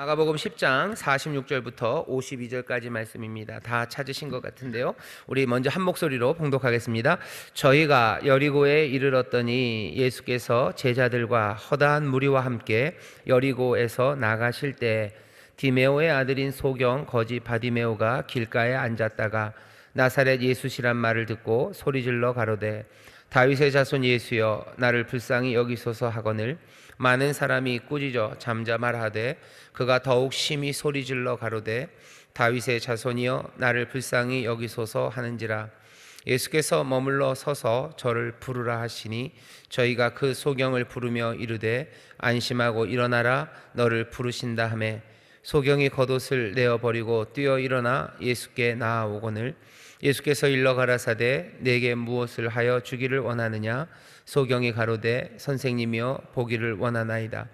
마가복음 10장 46절부터 52절까지 말씀입니다. 다 찾으신 것 같은데요. 우리 먼저 한 목소리로 봉독하겠습니다. 저희가 여리고에 이르렀더니 예수께서 제자들과 허다한 무리와 함께 여리고에서 나가실 때 디메오의 아들인 소경 거지 바디메오가 길가에 앉았다가 나사렛 예수시란 말을 듣고 소리질러 가로되 다윗의 자손 예수여 나를 불쌍히 여기소서 하거늘 많은 사람이 꾸짖어 잠잠하되 그가 더욱 심히 소리질러 가로되 다윗의 자손이여 나를 불쌍히 여기소서 하는지라. 예수께서 머물러 서서 저를 부르라 하시니 저희가 그 소경을 부르며 이르되 안심하고 일어나라 너를 부르신다 하매 소경이 겉옷을 내어버리고 뛰어 일어나 예수께 나아오거늘 예수께서 일러 가라사대 내게 무엇을 하여 주기를 원하느냐. 소경이 가로되 선생님이여 보기를 원하나이다.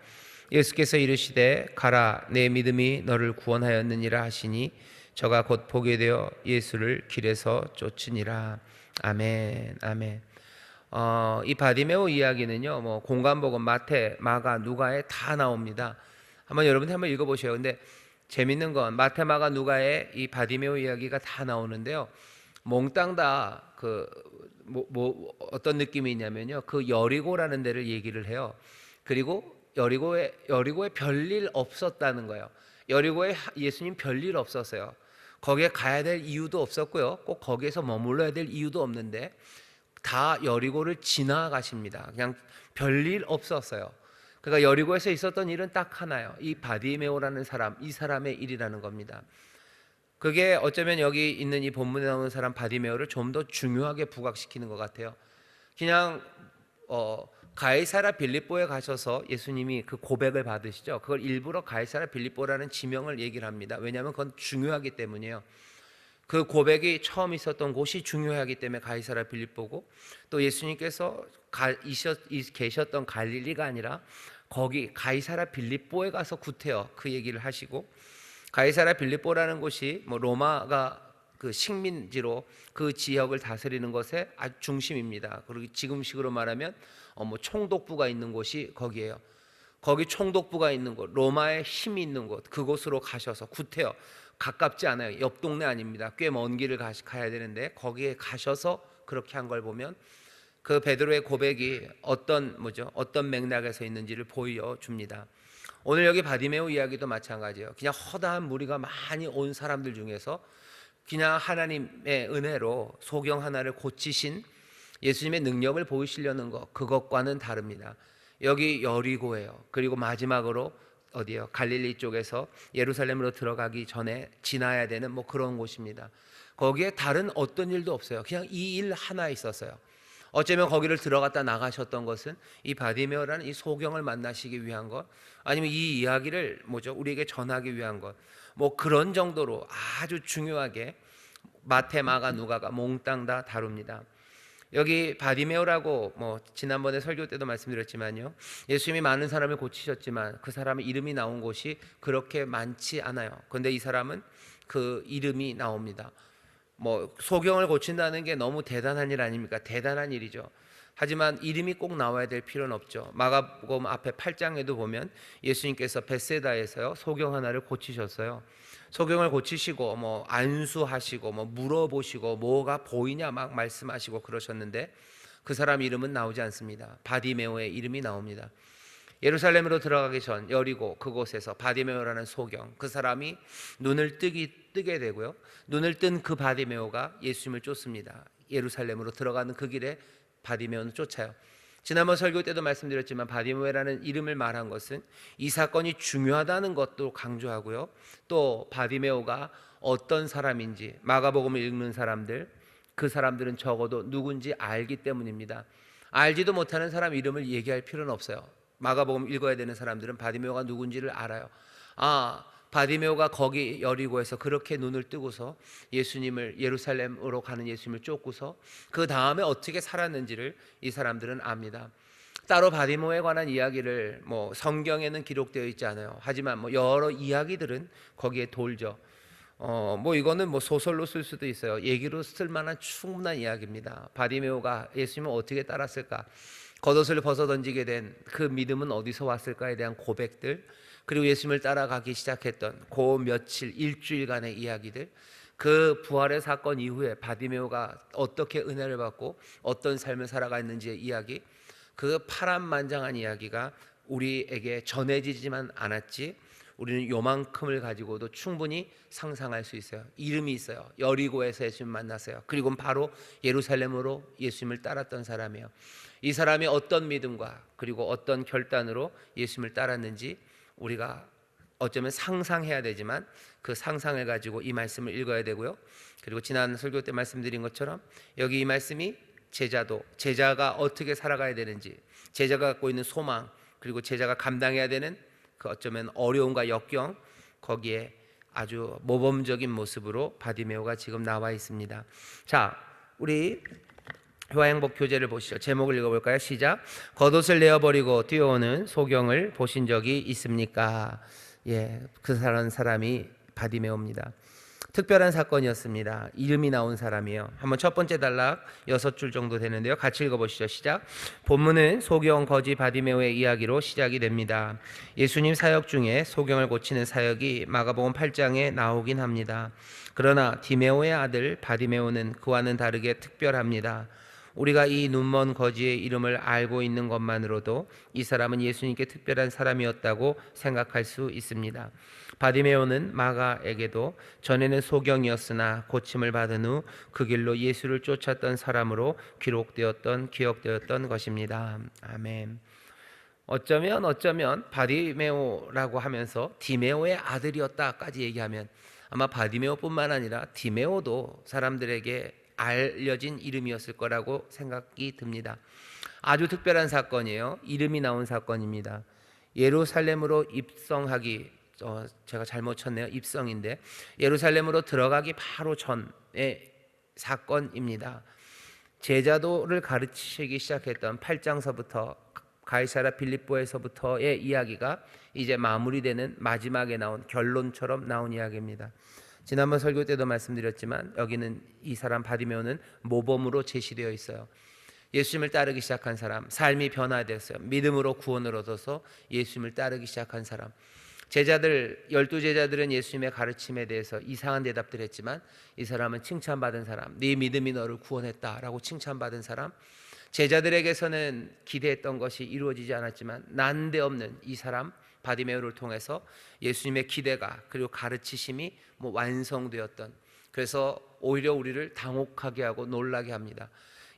예수께서 이르시되 가라 내 믿음이 너를 구원하였느니라 하시니 저가 곧 보게 되어 예수를 길에서 쫓으니라. 아멘. 아멘. 이 바디메오 이야기는요, 공관복음, 마태, 마가, 누가에 다 나옵니다. 여러분들 한번 읽어보세요. 근데 재밌는 건 마태, 마가, 누가에 이 바디메오 이야기가 다 나오는데요. 몽땅 다 어떤 느낌이 있냐면요, 그 여리고라는 데를 얘기를 해요. 그리고 여리고에 별일 없었다는 거예요. 여리고에 예수님 별일 없었어요. 거기에 가야 될 이유도 없었고요, 꼭 거기에서 머물러야 될 이유도 없는데 다 여리고를 지나가십니다. 그냥 별일 없었어요. 그러니까 여리고에서 있었던 일은 딱 하나요. 이 바디메오라는 사람, 이 사람의 일이라는 겁니다. 그게 어쩌면 여기 있는 이 본문에 나오는 사람 바디메오를 좀 더 중요하게 부각시키는 것 같아요. 그냥 가이사라 빌립보에 가셔서 예수님이 그 고백을 받으시죠. 그걸 일부러 가이사라 빌립보라는 지명을 얘기를 합니다. 왜냐하면 그건 중요하기 때문이에요. 그 고백이 처음 있었던 곳이 중요하기 때문에 가이사라 빌립보고, 또 예수님께서 계셨던 갈릴리가 아니라 거기 가이사라 빌립보에 가서 구태여 그 얘기를 하시고, 가이사라 빌립보라는 곳이 로마가 그 식민지로 그 지역을 다스리는 것의 아주 중심입니다. 그리고 지금식으로 말하면 총독부가 있는 곳이 거기에요. 거기 총독부가 있는 곳, 로마의 힘이 있는 곳, 그곳으로 가셔서 구태여, 가깝지 않아요. 옆 동네 아닙니다. 꽤 먼 길을 가야 되는데 거기에 가셔서 그렇게 한 걸 보면 그 베드로의 고백이 어떤 맥락에서 있는지를 보여줍니다. 오늘 여기 바디메오 이야기도 마찬가지예요. 그냥 허다한 무리가 많이 온 사람들 중에서 그냥 하나님의 은혜로 소경 하나를 고치신 예수님의 능력을 보이시려는 것, 그것과는 다릅니다. 여기 여리고예요. 그리고 마지막으로 어디요? 갈릴리 쪽에서 예루살렘으로 들어가기 전에 지나야 되는 그런 곳입니다. 거기에 다른 어떤 일도 없어요. 그냥 이 일 하나 있었어요. 어쩌면 거기를 들어갔다 나가셨던 것은 이 바디메오라는 이 소경을 만나시기 위한 것, 아니면 이 이야기를 우리에게 전하기 위한 것, 그런 정도로 아주 중요하게 마태, 마가, 누가가 몽땅 다 다룹니다. 여기 바디메오라고 지난번에 설교 때도 말씀드렸지만요, 예수님이 많은 사람을 고치셨지만 그 사람의 이름이 나온 곳이 그렇게 많지 않아요. 그런데 이 사람은 그 이름이 나옵니다. 소경을 고친다는 게 너무 대단한 일 아닙니까? 대단한 일이죠. 하지만 이름이 꼭 나와야 될 필요는 없죠. 마가복음 앞에 8장에도 보면 예수님께서 벳세다에서요 소경 하나를 고치셨어요. 소경을 고치시고 안수하시고 물어보시고 뭐가 보이냐 막 말씀하시고 그러셨는데 그 사람 이름은 나오지 않습니다. 바디메오의 이름이 나옵니다. 예루살렘으로 들어가기 전 여리고 그곳에서 바디메오라는 소경, 그 사람이 눈을 뜨게 되고요, 눈을 뜬 그 바디메오가 예수님을 쫓습니다. 예루살렘으로 들어가는 그 길에 바디메오는 쫓아요. 지난번 설교 때도 말씀드렸지만 바디메오라는 이름을 말한 것은 이 사건이 중요하다는 것도 강조하고요, 또 바디메오가 어떤 사람인지 마가복음을 읽는 사람들, 그 사람들은 적어도 누군지 알기 때문입니다. 알지도 못하는 사람 이름을 얘기할 필요는 없어요. 마가복음 읽어야 되는 사람들은 바디메오가 누군지를 알아요. 바디메오가 거기 여리고에서 그렇게 눈을 뜨고서 예수님을, 예루살렘으로 가는 예수님을 쫓고서 그 다음에 어떻게 살았는지를 이 사람들은 압니다. 따로 바디메오에 관한 이야기를 성경에는 기록되어 있지 않아요. 하지만 여러 이야기들은 거기에 돌죠. 이거는 소설로 쓸 수도 있어요. 얘기로 쓸 만한 충분한 이야기입니다. 바디메오가 예수님을 어떻게 따랐을까, 겉옷을 벗어 던지게 된 그 믿음은 어디서 왔을까에 대한 고백들, 그리고 예수님을 따라가기 시작했던 그 며칠 일주일간의 이야기들, 그 부활의 사건 이후에 바디메오가 어떻게 은혜를 받고 어떤 삶을 살아갔는지의 이야기, 그 파란만장한 이야기가 우리에게 전해지지만 않았지 우리는 요만큼을 가지고도 충분히 상상할 수 있어요. 이름이 있어요. 여리고에서 예수님 만났어요. 그리고 바로 예루살렘으로 예수님을 따랐던 사람이에요. 이 사람이 어떤 믿음과 그리고 어떤 결단으로 예수님을 따랐는지 우리가 어쩌면 상상해야 되지만 그 상상을 가지고 이 말씀을 읽어야 되고요. 그리고 지난 설교 때 말씀드린 것처럼 여기 이 말씀이 제자가 어떻게 살아가야 되는지, 제자가 갖고 있는 소망, 그리고 제자가 감당해야 되는 그 어쩌면 어려움과 역경, 거기에 아주 모범적인 모습으로 바디메오가 지금 나와 있습니다. 자, 우리 효화행복 교재를 보시죠. 제목을 읽어볼까요? 시작. 겉옷을 내어버리고 뛰어오는 소경을 보신 적이 있습니까? 그 사람이 바디메오입니다. 특별한 사건이었습니다. 이름이 나온 사람이에요. 한번 첫 번째 단락 6줄 정도 되는데요. 같이 읽어보시죠. 시작. 본문은 소경 거지 바디메오의 이야기로 시작이 됩니다. 예수님 사역 중에 소경을 고치는 사역이 마가복음 8장에 나오긴 합니다. 그러나 디메오의 아들 바디메오는 그와는 다르게 특별합니다. 우리가 이 눈먼 거지의 이름을 알고 있는 것만으로도 이 사람은 예수님께 특별한 사람이었다고 생각할 수 있습니다. 바디메오는 마가에게도 전에는 소경이었으나 고침을 받은 후 그 길로 예수를 쫓았던 사람으로 기억되었던 것입니다. 아멘. 어쩌면 바디메오라고 하면서 디메오의 아들이었다까지 얘기하면 아마 바디메오뿐만 아니라 디메오도 사람들에게 알려진 이름이었을 거라고 생각이 듭니다. 아주 특별한 사건이에요. 이름이 나온 사건입니다. 예루살렘으로 입성하기, 제가 잘못 쳤네요. 입성인데 예루살렘으로 들어가기 바로 전의 사건입니다. 제자도를 가르치기 시작했던 8장서부터 가이사랴 빌립보에서부터의 이야기가 이제 마무리되는 마지막에 나온 결론처럼 나온 이야기입니다. 지난번 설교 때도 말씀드렸지만 여기는 이 사람 바디메오는 모범으로 제시되어 있어요. 예수님을 따르기 시작한 사람, 삶이 변화되었어요. 믿음으로 구원을 얻어서 예수님을 따르기 시작한 사람. 12제자들은 예수님의 가르침에 대해서 이상한 대답들 했지만 이 사람은 칭찬받은 사람, 네 믿음이 너를 구원했다라고 칭찬받은 사람. 제자들에게서는 기대했던 것이 이루어지지 않았지만 난데없는 이 사람 바디메오를 통해서 예수님의 기대가 그리고 가르치심이 완성되었던, 그래서 오히려 우리를 당혹하게 하고 놀라게 합니다.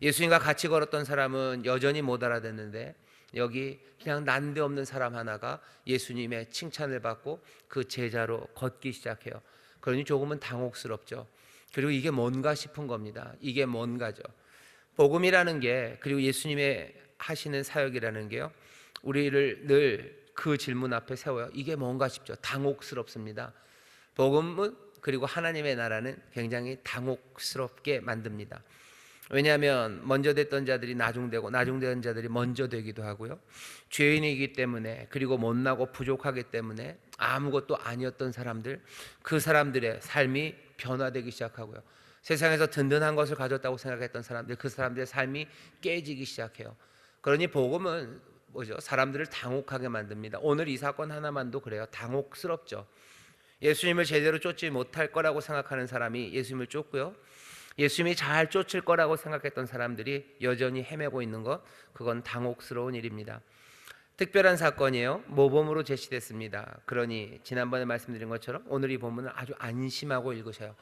예수님과 같이 걸었던 사람은 여전히 못 알아듣는데 여기 그냥 난데없는 사람 하나가 예수님의 칭찬을 받고 그 제자로 걷기 시작해요. 그러니 조금은 당혹스럽죠. 그리고 이게 뭔가 싶은 겁니다. 이게 뭔가죠. 복음이라는 게, 그리고 예수님의 하시는 사역이라는 게요, 우리를 늘 그 질문 앞에 세워요. 이게 뭔가 싶죠. 당혹스럽습니다. 복음은, 그리고 하나님의 나라는 굉장히 당혹스럽게 만듭니다. 왜냐하면 먼저 됐던 자들이 나중되고 나중된 자들이 먼저 되기도 하고요. 죄인이기 때문에, 그리고 못나고 부족하기 때문에 아무것도 아니었던 사람들, 그 사람들의 삶이 변화되기 시작하고요. 세상에서 든든한 것을 가졌다고 생각했던 사람들, 그 사람들의 삶이 깨지기 시작해요. 그러니 복음은 사람들을 당혹하게 만듭니다. 오늘 이 사건 하나만도 그래요. 당혹스럽죠. 예수님을 제대로 쫓지 못할 거라고 생각하는 사람이 예수님을 쫓고요, 예수님이 잘 쫓을 거라고 생각했던 사람들이 여전히 헤매고 있는 것, 그건 당혹스러운 일입니다. 특별한 사건이에요. 모범으로 제시됐습니다. 그러니 지난번에 말씀드린 것처럼 오늘 이 본문을 아주 안심하고 읽으셔요.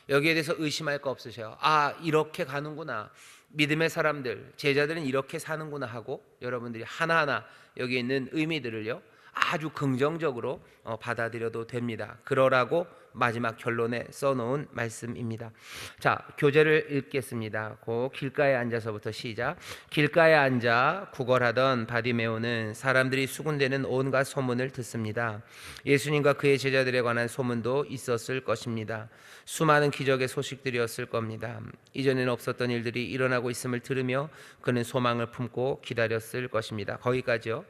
여기에 대해서 의심할 거 없으셔요. 아, 이렇게 가는구나, 믿음의 사람들, 제자들은 이렇게 사는구나 하고 여러분들이 하나하나 여기 있는 의미들을요 아주 긍정적으로 받아들여도 됩니다. 그러라고 마지막 결론에 써놓은 말씀입니다. 자, 교재를 읽겠습니다. 그 길가에 앉아서부터 시작. 길가에 앉아 구걸하던 바디메오는 사람들이 수군대는 온갖 소문을 듣습니다. 예수님과 그의 제자들에 관한 소문도 있었을 것입니다. 수많은 기적의 소식들이었을 겁니다. 이전에는 없었던 일들이 일어나고 있음을 들으며 그는 소망을 품고 기다렸을 것입니다. 거기까지요.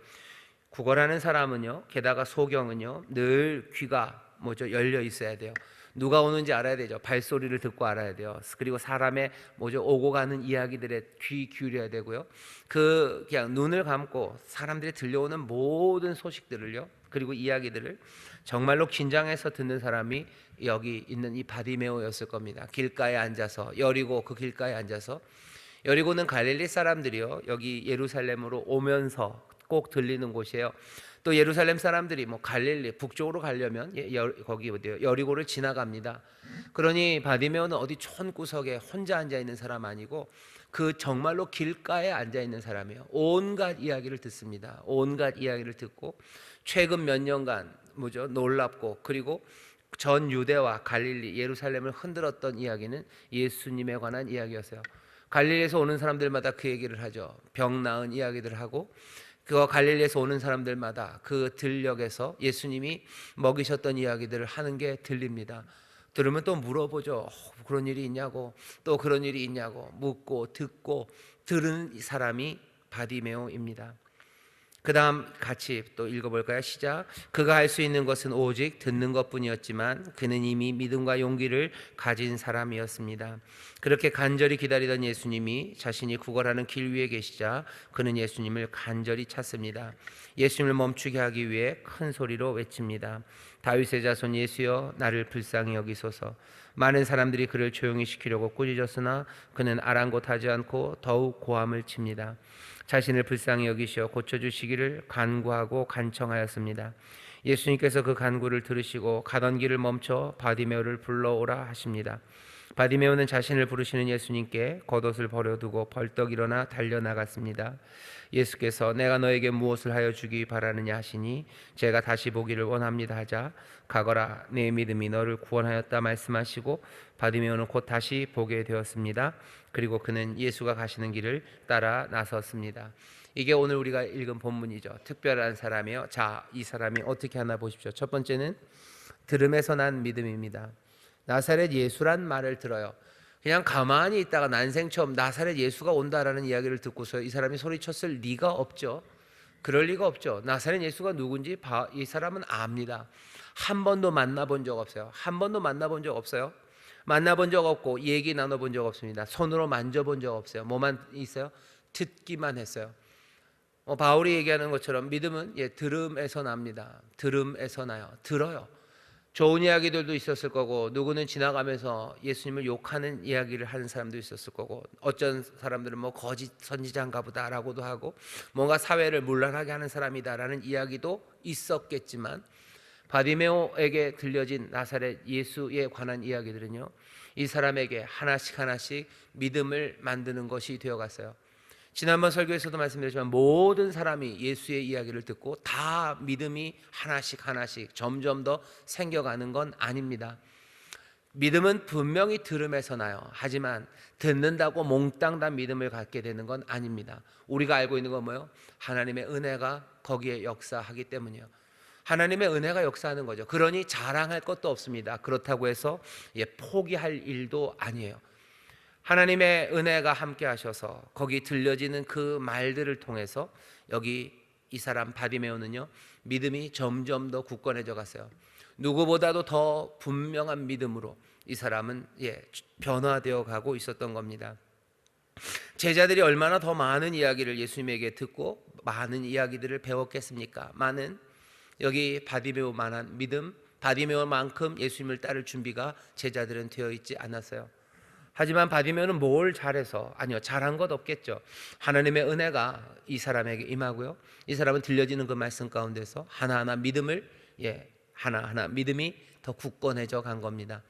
구걸하는 사람은요, 게다가 소경은요, 늘 귀가 열려 있어야 돼요. 누가 오는지 알아야 되죠. 발소리를 듣고 알아야 돼요. 그리고 사람의 오고 가는 이야기들에 귀 기울여야 되고요. 그냥 눈을 감고 사람들이 들려오는 모든 소식들을요 그리고 이야기들을 정말로 긴장해서 듣는 사람이 여기 있는 이 바디메오였을 겁니다. 길가에 앉아서, 여리고 그 길가에 앉아서, 여리고는 갈릴리 사람들이요 여기 예루살렘으로 오면서 꼭 들리는 곳이에요. 또 예루살렘 사람들이 뭐 갈릴리 북쪽으로 가려면 거기 어디요 여리고를 지나갑니다. 그러니 바디메오는 어디 촌구석에 혼자 앉아 있는 사람 아니고 그 정말로 길가에 앉아 있는 사람이에요. 온갖 이야기를 듣습니다. 온갖 이야기를 듣고 최근 몇 년간 놀랍고 그리고 전 유대와 갈릴리 예루살렘을 흔들었던 이야기는 예수님에 관한 이야기였어요. 갈릴리에서 오는 사람들마다 그 얘기를 하죠. 병 나은 이야기들을 하고 그 갈릴리에서 오는 사람들마다 그 들녘에서 예수님이 먹이셨던 이야기들을 하는 게 들립니다. 들으면 또 물어보죠. 그런 일이 있냐고, 또 그런 일이 있냐고 묻고 듣고 들은 사람이 바디메오입니다. 그 다음 같이 또 읽어볼까요? 시작. 그가 할 수 있는 것은 오직 듣는 것뿐이었지만 그는 이미 믿음과 용기를 가진 사람이었습니다. 그렇게 간절히 기다리던 예수님이 자신이 구걸하는 길 위에 계시자 그는 예수님을 간절히 찾습니다. 예수님을 멈추게 하기 위해 큰 소리로 외칩니다. 다윗의 자손 예수여 나를 불쌍히 여기소서. 많은 사람들이 그를 조용히 시키려고 꾸짖었으나 그는 아랑곳하지 않고 더욱 고함을 칩니다. 자신을 불쌍히 여기시어 고쳐주시기를 간구하고 간청하였습니다. 예수님께서 그 간구를 들으시고 가던 길을 멈춰 바디메오를 불러오라 하십니다. 바디메오는 자신을 부르시는 예수님께 겉옷을 버려두고 벌떡 일어나 달려나갔습니다. 예수께서 내가 너에게 무엇을 하여 주기 바라느냐 하시니 제가 다시 보기를 원합니다 하자 가거라 내 믿음이 너를 구원하였다 말씀하시고 바디메오는 곧 다시 보게 되었습니다. 그리고 그는 예수가 가시는 길을 따라 나섰습니다. 이게 오늘 우리가 읽은 본문이죠. 특별한 사람이요. 자, 이 사람이 어떻게 하나 보십시오. 첫 번째는 들음에서 난 믿음입니다. 나사렛 예수란 말을 들어요. 그냥 가만히 있다가 난생 처음 나사렛 예수가 온다라는 이야기를 듣고서 이 사람이 소리쳤을 리가 없죠. 그럴 리가 없죠. 나사렛 예수가 누군지 이 사람은 압니다. 한 번도 만나본 적 없어요. 한 번도 만나본 적 없어요. 만나본 적 없고 얘기 나눠본 적 없습니다. 손으로 만져본 적 없어요. 뭐만 있어요? 듣기만 했어요. 바울이 얘기하는 것처럼 믿음은 들음에서 납니다. 들음에서 나요. 들어요. 좋은 이야기들도 있었을 거고 누구는 지나가면서 예수님을 욕하는 이야기를 하는 사람도 있었을 거고 어떤 사람들은 뭐 거짓 선지자인가 보다라고도 하고 뭔가 사회를 문란하게 하는 사람이다라는 이야기도 있었겠지만 바디메오에게 들려진 나사렛 예수에 관한 이야기들은요 이 사람에게 하나씩 하나씩 믿음을 만드는 것이 되어갔어요. 지난번 설교에서도 말씀드렸지만 모든 사람이 예수의 이야기를 듣고 다 믿음이 하나씩 하나씩 점점 더 생겨가는 건 아닙니다. 믿음은 분명히 들음에서 나요. 하지만 듣는다고 몽땅 다 믿음을 갖게 되는 건 아닙니다. 우리가 알고 있는 건 뭐예요? 하나님의 은혜가 거기에 역사하기 때문이요. 하나님의 은혜가 역사하는 거죠. 그러니 자랑할 것도 없습니다. 그렇다고 해서 포기할 일도 아니에요. 하나님의 은혜가 함께 하셔서 거기 들려지는 그 말들을 통해서 여기 이 사람 바디메오는요 믿음이 점점 더 굳건해져 갔어요. 누구보다도 더 분명한 믿음으로 이 사람은 변화되어 가고 있었던 겁니다. 제자들이 얼마나 더 많은 이야기를 예수님에게 듣고 많은 이야기들을 배웠겠습니까? 많은 여기 바디메오만한 믿음, 바디메오만큼 예수님을 따를 준비가 제자들은 되어 있지 않았어요. 하지만 바디메오는 뭘 잘해서? 아니요, 잘한 것 없겠죠. 하나님의 은혜가 이 사람에게 임하고요. 이 사람은 들려지는 그 말씀 가운데서 하나하나 믿음을 하나하나 믿음이 더 굳건해져 간 겁니다.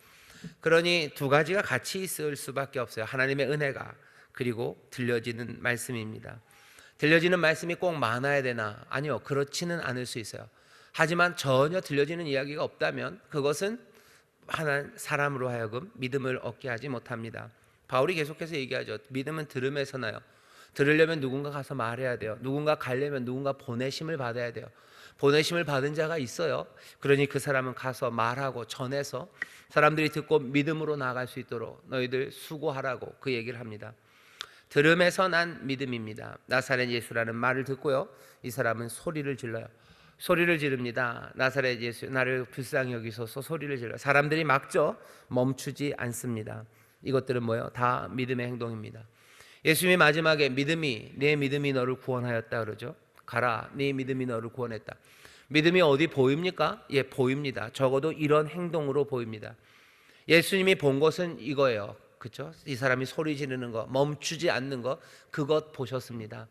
그러니 두 가지가 같이 있을 수밖에 없어요. 하나님의 은혜가 그리고 들려지는 말씀입니다. 들려지는 말씀이 꼭 많아야 되나? 아니요, 그렇지는 않을 수 있어요. 하지만 전혀 들려지는 이야기가 없다면 그것은 한 사람으로 하여금 믿음을 얻게 하지 못합니다. 바울이 계속해서 얘기하죠. 믿음은 들음에서 나요. 들으려면 누군가 가서 말해야 돼요. 누군가 가려면 누군가 보내심을 받아야 돼요. 보내심을 받은 자가 있어요. 그러니 그 사람은 가서 말하고 전해서 사람들이 듣고 믿음으로 나아갈 수 있도록 너희들 수고하라고 그 얘기를 합니다. 들음에서 난 믿음입니다. 나사렛 예수라는 말을 듣고요 이 사람은 소리를 질러요. 소리를 지릅니다. 나사렛 예수 나를 불쌍히 여기소서 소리를 질러. 사람들이 막죠. 멈추지 않습니다. 이것들은 뭐예요? 다 믿음의 행동입니다. 예수님이 마지막에 내 믿음이 너를 구원하였다 그러죠. 가라 네 믿음이 너를 구원했다. 믿음이 어디 보입니까? 예, 보입니다. 적어도 이런 행동으로 보입니다. 예수님이 본 것은 이거예요. 그렇죠? 이 사람이 소리 지르는 거, 멈추지 않는 거, 그것 보셨습니다.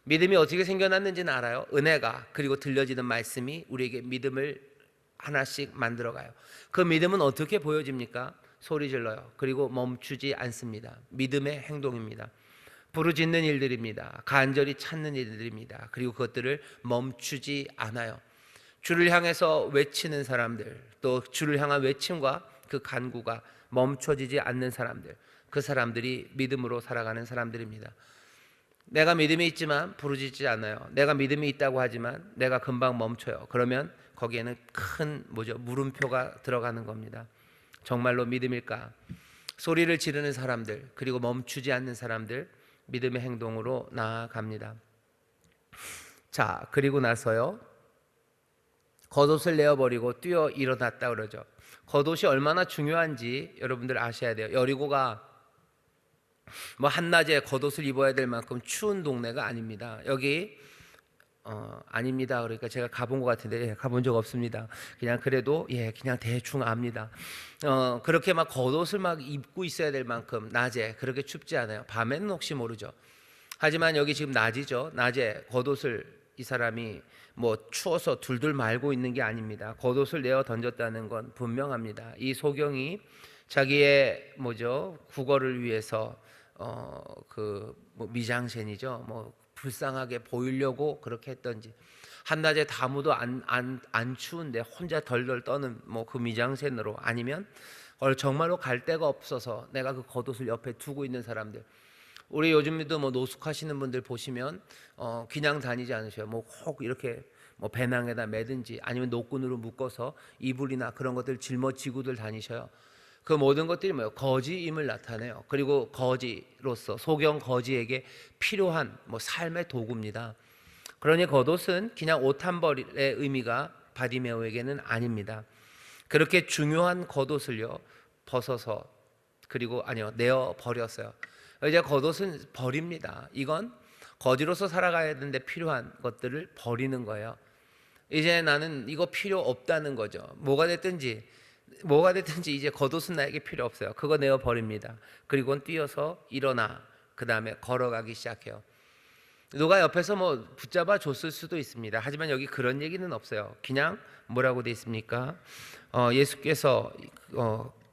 믿음이 어떻게 생겨났는지는 알아요. 은혜가, 그리고 들려지는 말씀이 우리에게 믿음을 하나씩 만들어가요. 그 믿음은 어떻게 보여집니까? 소리 질러요. 그리고 멈추지 않습니다. 믿음의 행동입니다. 부르짖는 일들입니다. 간절히 찾는 일들입니다. 그리고 그것들을 멈추지 않아요. 주를 향해서 외치는 사람들, 또 주를 향한 외침과 그 간구가 멈춰지지 않는 사람들, 그 사람들이 믿음으로 살아가는 사람들입니다. 내가 믿음이 있지만 부르짖지 않아요. 내가 믿음이 있다고 하지만 내가 금방 멈춰요. 그러면 거기에는 큰 물음표가 들어가는 겁니다. 정말로 믿음일까? 소리를 지르는 사람들, 그리고 멈추지 않는 사람들, 믿음의 행동으로 나아갑니다. 자, 그리고 나서요, 겉옷을 내어버리고 뛰어 일어났다 그러죠. 겉옷이 얼마나 중요한지 여러분들 아셔야 돼요. 여리고가 뭐 한낮에 겉옷을 입어야 될 만큼 추운 동네가 아닙니다. 여기 아닙니다. 그러니까 제가 가본 것 같은데 가본 적 없습니다. 그냥 그래도 그냥 대충 압니다. 그렇게 막 겉옷을 막 입고 있어야 될 만큼 낮에 그렇게 춥지 않아요. 밤에는 혹시 모르죠. 하지만 여기 지금 낮이죠. 낮에 겉옷을 이 사람이 뭐 추워서 둘둘 말고 있는 게 아닙니다. 겉옷을 내어 던졌다는 건 분명합니다. 이 소경이 자기의 국어를 위해서 뭐 미장센이죠. 뭐 불쌍하게 보이려고 그렇게 했던지, 한낮에 아무도 안 추운데 혼자 덜덜 떠는 그 미장센으로, 아니면 정말로 갈 데가 없어서 내가 그 겉옷을 옆에 두고 있는 사람들. 우리 요즘에도 노숙하시는 분들 보시면 그냥 다니지 않으셔요. 꼭 이렇게 배낭에다 매든지 아니면 노끈으로 묶어서 이불이나 그런 것들 짊어지고들 다니셔요. 그 모든 것들이 거지임을 나타내요. 그리고 거지로서, 소경 거지에게 필요한 삶의 도구입니다. 그러니 겉옷은 그냥 옷 한 벌의 의미가 바디메오에게는 아닙니다. 그렇게 중요한 겉옷을요 벗어서, 그리고 내어 버렸어요. 이제 겉옷은 버립니다. 이건 거지로서 살아가야 되는데 필요한 것들을 버리는 거예요. 이제 나는 이거 필요 없다는 거죠. 뭐가 됐든지 이제 겉옷은 나에게 필요 없어요. 그거 내어 버립니다. 그리고는 뛰어서 일어나 그 다음에 걸어가기 시작해요. 누가 옆에서 붙잡아 줬을 수도 있습니다. 하지만 여기 그런 얘기는 없어요. 그냥 뭐라고 돼 있습니까? 예수께서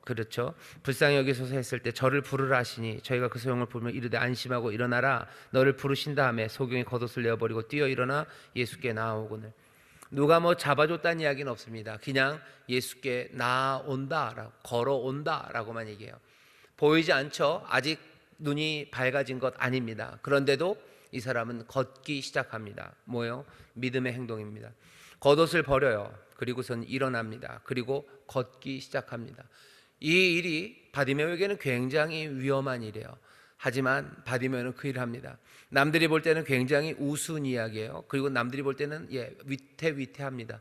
그렇죠. 불쌍히 여기소서 했을 때 저를 부르라 하시니 저희가 그 소용을 보며 이르되 안심하고 일어나라, 너를 부르신 다음에 소경이 겉옷을 내어버리고 뛰어 일어나 예수께 나아오거늘. 누가 잡아줬다는 이야기는 없습니다. 그냥 예수께 나아온다라고, 걸어온다라고만 얘기해요. 보이지 않죠. 아직 눈이 밝아진 것 아닙니다. 그런데도 이 사람은 걷기 시작합니다. 뭐요? 믿음의 행동입니다. 겉옷을 버려요. 그리고선 일어납니다. 그리고 걷기 시작합니다. 이 일이 바디메오에게는 굉장히 위험한 일이에요. 하지만 바디메오는 그 일을 합니다. 남들이 볼 때는 굉장히 우스운 이야기예요. 그리고 남들이 볼 때는 위태합니다.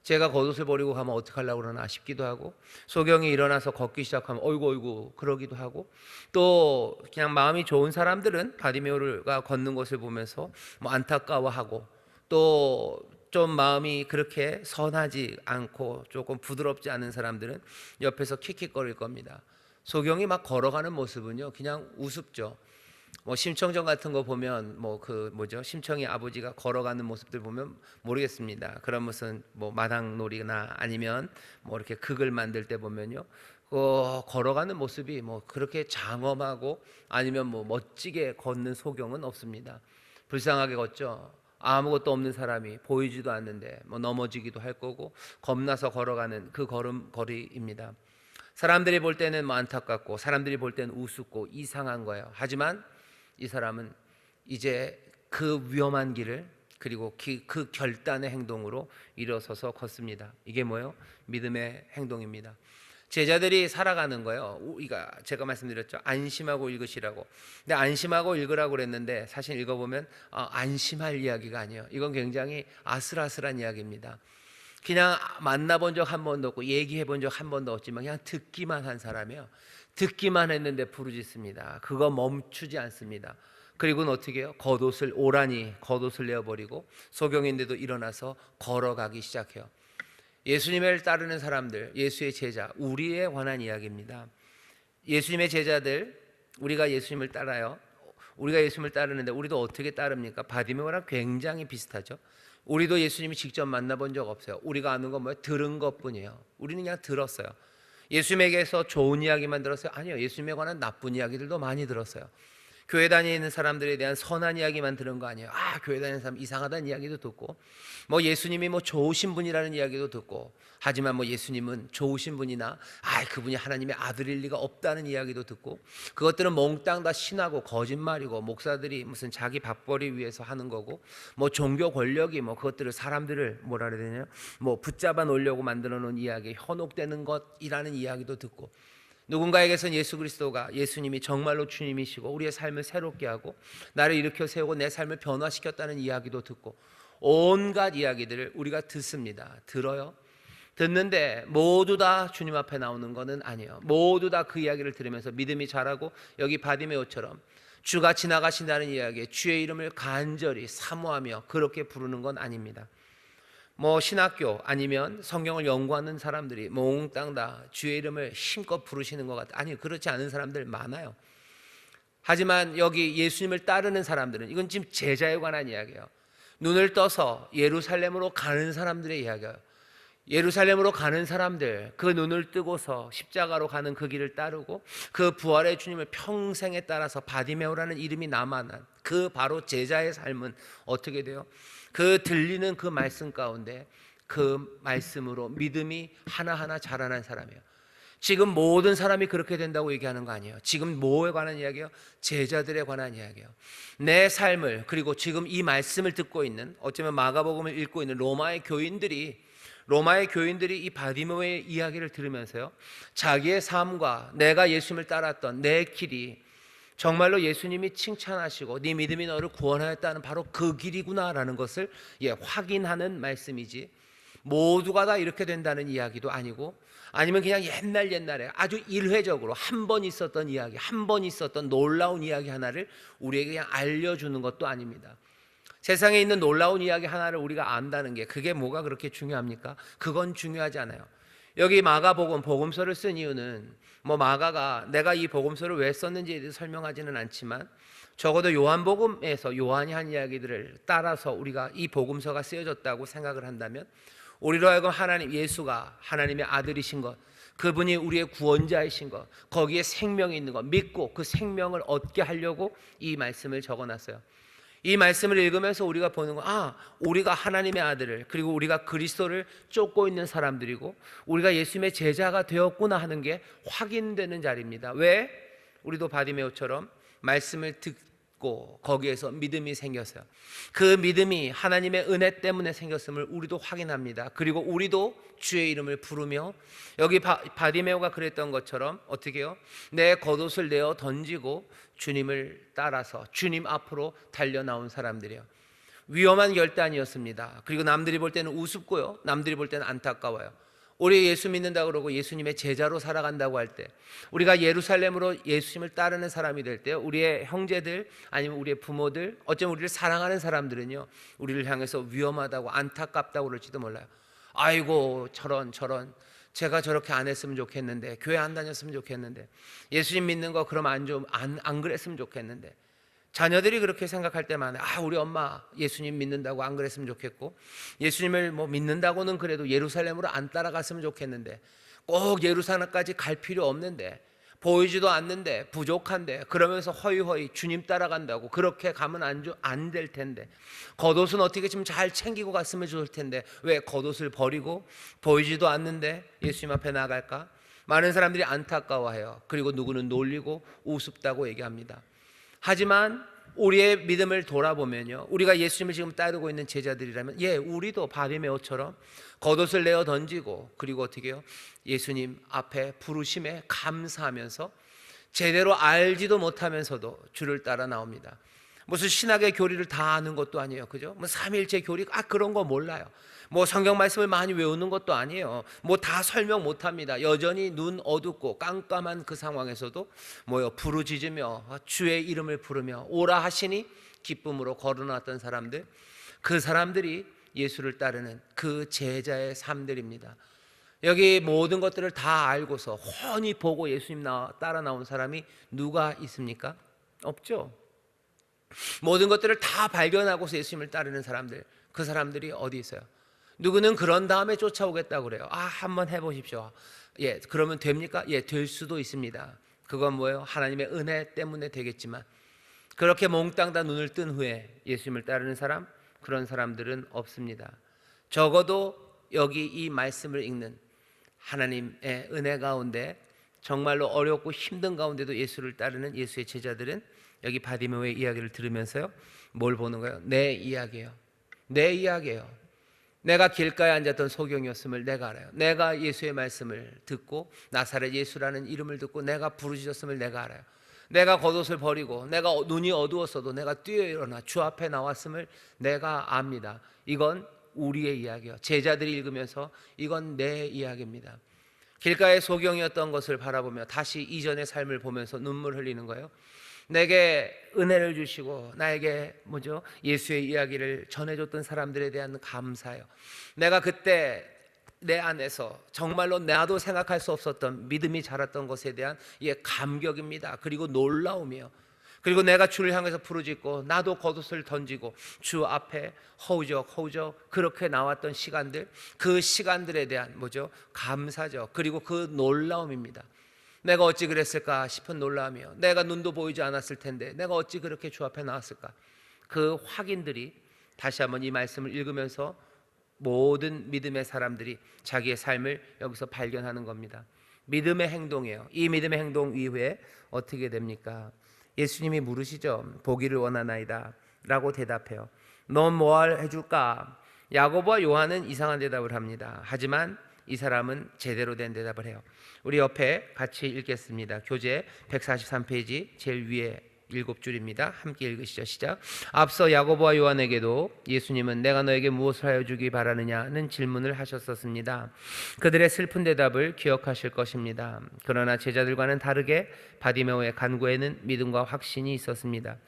제가 겉옷을 버리고 가면 어떡하려고 그러나 싶기도 하고, 소경이 일어나서 걷기 시작하면 어이구 그러기도 하고, 또 그냥 마음이 좋은 사람들은 바디메오가 걷는 것을 보면서 안타까워하고, 또 좀 마음이 그렇게 선하지 않고 조금 부드럽지 않은 사람들은 옆에서 킥킥거릴 겁니다. 소경이 막 걸어가는 모습은요 그냥 우습죠. 심청전 같은 거 보면 심청이 아버지가 걸어가는 모습들 보면 모르겠습니다. 그런 무슨 마당놀이나 아니면 이렇게 극을 만들 때 보면요 걸어가는 모습이 그렇게 장엄하고 아니면 멋지게 걷는 소경은 없습니다. 불쌍하게 걷죠. 아무것도 없는 사람이 보이지도 않는데 넘어지기도 할 거고 겁나서 걸어가는 그 걸음걸이입니다. 사람들이 볼 때는 안타깝고 사람들이 볼 때는 우습고 이상한 거예요. 하지만 이 사람은 이제 그 위험한 길을, 그리고 그 결단의 행동으로 일어서서 걷습니다. 이게 뭐예요? 믿음의 행동입니다. 제자들이 살아가는 거예요. 제가 말씀드렸죠. 안심하고 읽으시라고. 근데 안심하고 읽으라고 그랬는데 사실 읽어보면 안심할 이야기가 아니에요. 이건 굉장히 아슬아슬한 이야기입니다. 그냥 만나본 적 한 번도 없고 얘기해 본 적 한 번도 없지만 그냥 듣기만 한 사람이에요. 듣기만 했는데 부르짖습니다. 그거 멈추지 않습니다. 그리고는 어떻게 해요? 겉옷을 오라니 겉옷을 내어버리고 소경인데도 일어나서 걸어가기 시작해요. 예수님을 따르는 사람들, 예수의 제자, 우리에 관한 이야기입니다. 예수님의 제자들, 우리가 예수님을 따라요. 우리가 예수님을 따르는데 우리도 어떻게 따릅니까? 바디메오랑 굉장히 비슷하죠. 우리도 예수님이 직접 만나본 적 없어요. 우리가 아는 건 뭐예요? 들은 것뿐이에요. 우리는 그냥 들었어요. 예수님에게서 좋은 이야기만 들었어요? 아니요. 예수님에 관한 나쁜 이야기들도 많이 들었어요. 교회 다니는 사람들에 대한 선한 이야기만 들은 거 아니에요. 교회 다니는 사람 이상하다는 이야기도 듣고, 뭐 예수님이 뭐 좋으신 분이라는 이야기도 듣고, 하지만 뭐 예수님은 좋으신 분이나 그분이 하나님의 아들일 리가 없다는 이야기도 듣고, 그것들은 몽땅 다 신하고 거짓말이고, 목사들이 무슨 자기 밥벌이 위해서 하는 거고, 뭐 종교 권력이 뭐 그것들을 사람들을 뭐라 그래야 되냐, 뭐 붙잡아 놓으려고 만들어 놓은 이야기, 현혹되는 것이라는 이야기도 듣고, 누군가에게선 예수 그리스도가, 예수님이 정말로 주님이시고 우리의 삶을 새롭게 하고 나를 일으켜 세우고 내 삶을 변화시켰다는 이야기도 듣고, 온갖 이야기들을 우리가 듣습니다. 들어요. 듣는데 모두 다 주님 앞에 나오는 것은 아니에요. 모두 다 그 이야기를 들으면서 믿음이 자라고, 여기 바디메오처럼 주가 지나가신다는 이야기에 주의 이름을 간절히 사모하며 그렇게 부르는 건 아닙니다. 뭐 신학교 아니면 성경을 연구하는 사람들이 몽땅 다 주의 이름을 힘껏 부르시는 것 같아요. 아니, 그렇지 않은 사람들 많아요. 하지만 여기 예수님을 따르는 사람들은, 이건 지금 제자에 관한 이야기예요. 눈을 떠서 예루살렘으로 가는 사람들의 이야기예요. 예루살렘으로 가는 사람들, 그 눈을 뜨고서 십자가로 가는 그 길을 따르고 그 부활의 주님을 평생에 따라서 바디메오라는 이름이 남아난 그 바로 제자의 삶은 어떻게 돼요? 그 들리는 그 말씀 가운데 그 말씀으로 믿음이 하나하나 자라난 사람이에요. 지금 모든 사람이 그렇게 된다고 얘기하는 거 아니에요. 지금 뭐에 관한 이야기예요? 제자들에 관한 이야기예요. 내 삶을, 그리고 지금 이 말씀을 듣고 있는, 어쩌면 마가복음을 읽고 있는 로마의 교인들이 이 바디메오의 이야기를 들으면서요, 자기의 삶과 내가 예수님을 따랐던 내 길이 정말로 예수님이 칭찬하시고 네 믿음이 너를 구원하였다는 바로 그 길이구나라는 것을 확인하는 말씀이지, 모두가 다 이렇게 된다는 이야기도 아니고, 아니면 그냥 옛날에 아주 일회적으로 한 번 있었던 이야기, 한 번 있었던 놀라운 이야기 하나를 우리에게 그냥 알려주는 것도 아닙니다. 세상에 있는 놀라운 이야기 하나를 우리가 안다는 게 그게 뭐가 그렇게 중요합니까? 그건 중요하지 않아요. 여기 마가복음, 복음서를 쓴 이유는 뭐 마가가 내가 이 복음서를 왜 썼는지에 대해서 설명하지는 않지만, 적어도 요한복음에서 요한이 한 이야기들을 따라서 우리가 이 복음서가 쓰여졌다고 생각을 한다면, 우리로 하여금 하나님, 예수가 하나님의 아들이신 것, 그분이 우리의 구원자이신 것, 거기에 생명이 있는 것 믿고 그 생명을 얻게 하려고 이 말씀을 적어놨어요. 이 말씀을 읽으면서 우리가 보는 거, 우리가 하나님의 아들을, 그리고 우리가 그리스도를 쫓고 있는 사람들이고 우리가 예수님의 제자가 되었구나 하는 게 확인되는 자리입니다. 왜? 우리도 바디메오처럼 말씀을 듣고 거기에서 믿음이 생겼어요. 그 믿음이 하나님의 은혜 때문에 생겼음을 우리도 확인합니다. 그리고 우리도 주의 이름을 부르며, 여기 바디메오가 그랬던 것처럼 어떻게 해요? 내 겉옷을 내어 던지고 주님을 따라서 주님 앞으로 달려나온 사람들이에요. 위험한 결단이었습니다. 그리고 남들이 볼 때는 우습고요, 남들이 볼 때는 안타까워요. 우리 예수 믿는다고 그러고 예수님의 제자로 살아간다고 할 때, 우리가 예루살렘으로 예수님을 따르는 사람이 될 때, 우리의 형제들 아니면 우리의 부모들, 어쩌면 우리를 사랑하는 사람들은요, 우리를 향해서 위험하다고 안타깝다고 그럴지도 몰라요. 아이고 저런 제가 저렇게 안 했으면 좋겠는데, 교회 안 다녔으면 좋겠는데, 예수님 믿는 거 그럼 안 그랬으면 좋겠는데. 자녀들이 그렇게 생각할 때만 우리 엄마 예수님 믿는다고 안 그랬으면 좋겠고, 예수님을 뭐 믿는다고는 그래도 예루살렘으로 안 따라갔으면 좋겠는데, 꼭 예루살렘까지 갈 필요 없는데, 보이지도 않는데, 부족한데, 그러면서 허이허이 주님 따라간다고 그렇게 가면 안 될 텐데, 겉옷은 어떻게 좀 잘 챙기고 갔으면 좋을 텐데 왜 겉옷을 버리고 보이지도 않는데 예수님 앞에 나갈까? 많은 사람들이 안타까워해요. 그리고 누구는 놀리고 우습다고 얘기합니다. 하지만 우리의 믿음을 돌아보면요, 우리가 예수님을 지금 따르고 있는 제자들이라면 우리도 바디메오처럼 겉옷을 내어 던지고, 그리고 어떻게 해요? 예수님 앞에 부르심에 감사하면서 제대로 알지도 못하면서도 주를 따라 나옵니다. 무슨 신학의 교리를 다 아는 것도 아니에요. 그죠? 뭐 삼위일체 교리 그런 거 몰라요. 뭐 성경 말씀을 많이 외우는 것도 아니에요. 뭐 다 설명 못 합니다. 여전히 눈 어둡고 깜깜한 그 상황에서도 부르짖으며 주의 이름을 부르며 오라 하시니 기쁨으로 걸어놨던 사람들, 그 사람들이 예수를 따르는 그 제자의 삶들입니다. 여기 모든 것들을 다 알고서 훤히 보고 예수님 따라 나온 사람이 누가 있습니까? 없죠. 모든 것들을 다 발견하고서 예수님을 따르는 사람들, 그 사람들이 어디 있어요? 누구는 그런 다음에 쫓아오겠다고 그래요. 한번 해보십시오. 그러면 됩니까? 될 수도 있습니다. 그건 뭐예요? 하나님의 은혜 때문에 되겠지만, 그렇게 몽땅 다 눈을 뜬 후에 예수님을 따르는 사람, 그런 사람들은 없습니다. 적어도 여기 이 말씀을 읽는 하나님의 은혜 가운데 정말로 어렵고 힘든 가운데도 예수를 따르는 예수의 제자들은 여기 바디메오의 이야기를 들으면서요, 뭘 보는 거예요? 내 이야기예요. 내 이야기예요. 내가 길가에 앉았던 소경이었음을 내가 알아요. 내가 예수의 말씀을 듣고 나사렛 예수라는 이름을 듣고 내가 부르짖었음을 내가 알아요. 내가 겉옷을 버리고 내가 눈이 어두웠어도 내가 뛰어 일어나 주 앞에 나왔음을 내가 압니다. 이건 우리의 이야기예요. 제자들이 읽으면서 이건 내 이야기입니다. 길가의 소경이었던 것을 바라보며 다시 이전의 삶을 보면서 눈물 흘리는 거예요. 내게 은혜를 주시고 나에게 예수의 이야기를 전해줬던 사람들에 대한 감사예요. 내가 그때 내 안에서 정말로 나도 생각할 수 없었던 믿음이 자랐던 것에 대한 감격입니다. 그리고 놀라움이요. 그리고 내가 주를 향해서 부르짖고 나도 겉옷을 던지고 주 앞에 허우적 그렇게 나왔던 시간들, 그 시간들에 대한 감사죠. 그리고 그 놀라움입니다. 내가 어찌 그랬을까 싶은 놀라움이요. 내가 눈도 보이지 않았을 텐데 내가 어찌 그렇게 주 앞에 나왔을까. 그 확인들이 다시 한번 이 말씀을 읽으면서 모든 믿음의 사람들이 자기의 삶을 여기서 발견하는 겁니다. 믿음의 행동이에요. 이 믿음의 행동 이후에 어떻게 됩니까? 예수님이 물으시죠. 보기를 원하나이다 라고 대답해요. 넌 뭘 해줄까? 야고보와 요한은 이상한 대답을 합니다. 하지만 이 사람은 제대로 된 대답을 해요. 우리 옆에 같이 읽겠습니다. 교재 143페이지 제일 위에 7줄입니다. 함께 읽으시죠. 시작. 앞서 야고보와 요한에게도 예수님은 내가 너에게 무엇을 하여 주기 바라느냐는 질문을 하셨었습니다. 그들의 슬픈 대답을 기억하실 것입니다. 그러나 제자들과는 다르게 바디메오의 간구에는 믿음과 확신이 있었습니다.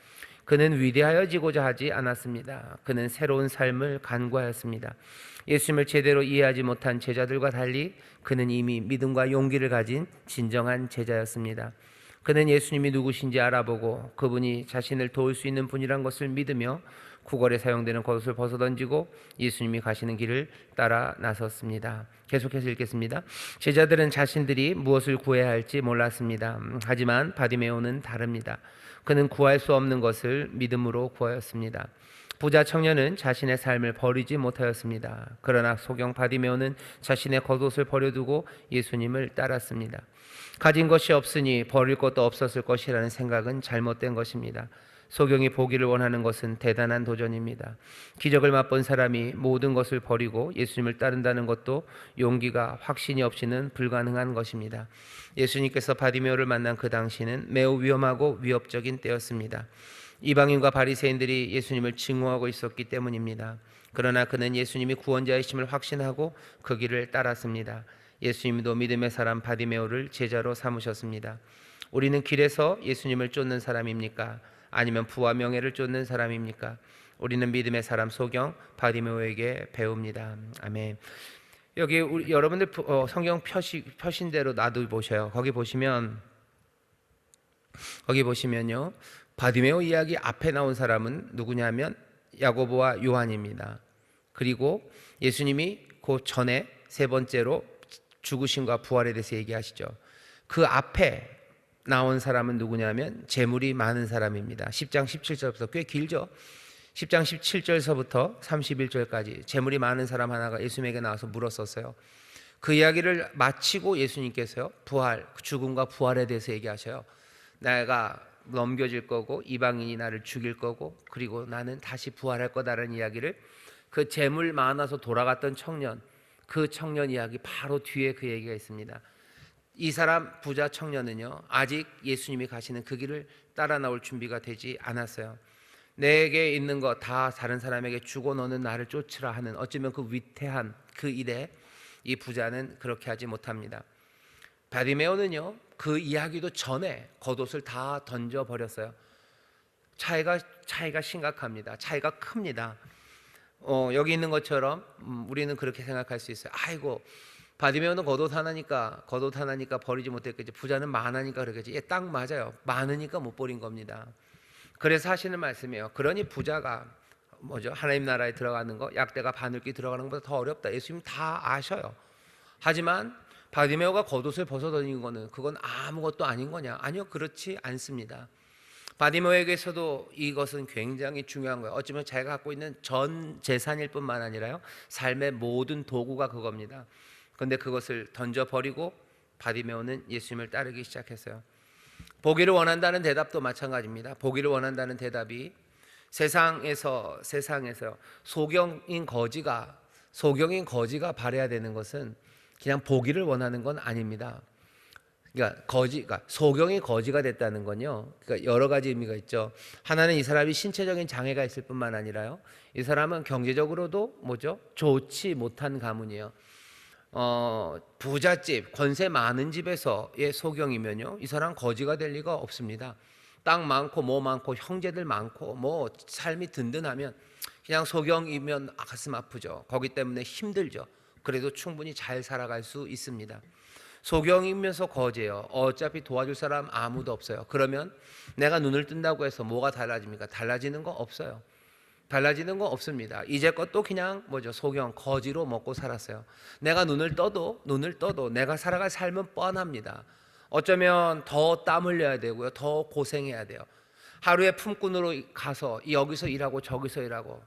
그는 위대하여지고자 하지 않았습니다. 그는 새로운 삶을 간구하였습니다. 예수님을 제대로 이해하지 못한 제자들과 달리 그는 이미 믿음과 용기를 가진 진정한 제자였습니다. 그는 예수님이 누구신지 알아보고 그분이 자신을 도울 수 있는 분이란 것을 믿으며 구걸에 사용되는 겉옷을 벗어던지고 예수님이 가시는 길을 따라 나섰습니다. 계속해서 읽겠습니다. 제자들은 자신들이 무엇을 구해야 할지 몰랐습니다. 하지만 바디메오는 다릅니다. 그는 구할 수 없는 것을 믿음으로 구하였습니다. 부자 청년은 자신의 삶을 버리지 못하였습니다. 그러나 소경 바디메오는 자신의 겉옷을 버려두고 예수님을 따랐습니다. 가진 것이 없으니 버릴 것도 없었을 것이라는 생각은 잘못된 것입니다. 소경이 보기를 원하는 것은 대단한 도전입니다. 기적을 맛본 사람이 모든 것을 버리고 예수님을 따른다는 것도 용기가 확신이 없이는 불가능한 것입니다. 예수님께서 바디메오를 만난 그 당시는 매우 위험하고 위협적인 때였습니다. 이방인과 바리새인들이 예수님을 증오하고 있었기 때문입니다. 그러나 그는 예수님이 구원자이심을 확신하고 그 길을 따랐습니다. 예수님도 믿음의 사람 바디메오를 제자로 삼으셨습니다. 우리는 길에서 예수님을 쫓는 사람입니까? 아니면 부와 명예를 쫓는 사람입니까? 우리는 믿음의 사람 소경 바디메오에게 배웁니다. 아멘. 여기 여러분들 성경 표신대로 놔두 보셔요. 거기 보시면요. 바디메오 이야기 앞에 나온 사람은 누구냐면 야고보와 요한입니다. 그리고 예수님이 그 전에 세 번째로 죽으심과 부활에 대해서 얘기하시죠. 그 앞에 나온 사람은 누구냐면 재물이 많은 사람입니다. 10장 17절부터 꽤 길죠. 10장 17절서부터 31절까지 재물이 많은 사람 하나가 예수님에게 나와서 물었었어요. 그 이야기를 마치고 예수님께서요, 죽음과 부활에 대해서 얘기하셔요. 내가 넘겨질 거고 이방인이 나를 죽일 거고 그리고 나는 다시 부활할 거다라는 이야기를 그 재물 많아서 돌아갔던 청년, 그 청년 이야기 바로 뒤에 그 얘기가 있습니다. 이 사람 부자 청년은요, 아직 예수님이 가시는 그 길을 따라 나올 준비가 되지 않았어요. 내게 있는 거 다 다른 사람에게 주고 너는 나를 쫓으라 하는, 어쩌면 그 위태한 그 일에 이 부자는 그렇게 하지 못합니다. 바디메오는요, 그 이야기도 전에 겉옷을 다 던져버렸어요. 차이가 심각합니다. 차이가 큽니다. 여기 있는 것처럼 우리는 그렇게 생각할 수 있어요. 아이고, 바디메오는 겉옷 하나니까 버리지 못했겠지. 부자는 많으니까 그러겠지. 예, 딱 맞아요. 많으니까 못 버린 겁니다. 그래서 하시는 말씀이에요. 그러니 부자가 하나님 나라에 들어가는 거, 약대가 바늘귀 들어가는 것보다 더 어렵다. 예수님 다 아셔요. 하지만 바디메오가 겉옷을 벗어던진 거는 그건 아무것도 아닌 거냐? 아니요, 그렇지 않습니다. 바디메오에게서도 이것은 굉장히 중요한 거예요. 어쩌면 자기가 갖고 있는 전 재산일 뿐만 아니라요, 삶의 모든 도구가 그겁니다. 그런데 그것을 던져버리고 바디메오는 예수님을 따르기 시작했어요. 보기를 원한다는 대답도 마찬가지입니다. 보기를 원한다는 대답이 세상에서 소경인 거지가 바라야 되는 것은 그냥 보기를 원하는 건 아닙니다. 그러니까 소경이 거지가 됐다는 건요, 그러니까 여러 가지 의미가 있죠. 하나는 이 사람이 신체적인 장애가 있을 뿐만 아니라요, 이 사람은 경제적으로도 좋지 못한 가문이에요. 부잣집, 권세 많은 집에서의 소경이면요, 이 사람 거지가 될 리가 없습니다. 땅 많고 뭐 많고 형제들 많고 뭐 삶이 든든하면 그냥 소경이면 가슴 아프죠. 거기 때문에 힘들죠. 그래도 충분히 잘 살아갈 수 있습니다. 소경이면서 거지예요. 어차피 도와줄 사람 아무도 없어요. 그러면 내가 눈을 뜬다고 해서 뭐가 달라집니까? 달라지는 거 없어요. 달라지는 거 없습니다. 이제껏 또 그냥 소경, 거지로 먹고 살았어요. 내가 눈을 떠도 내가 살아갈 삶은 뻔합니다. 어쩌면 더 땀 흘려야 되고요, 더 고생해야 돼요. 하루에 품꾼으로 가서 여기서 일하고 저기서 일하고,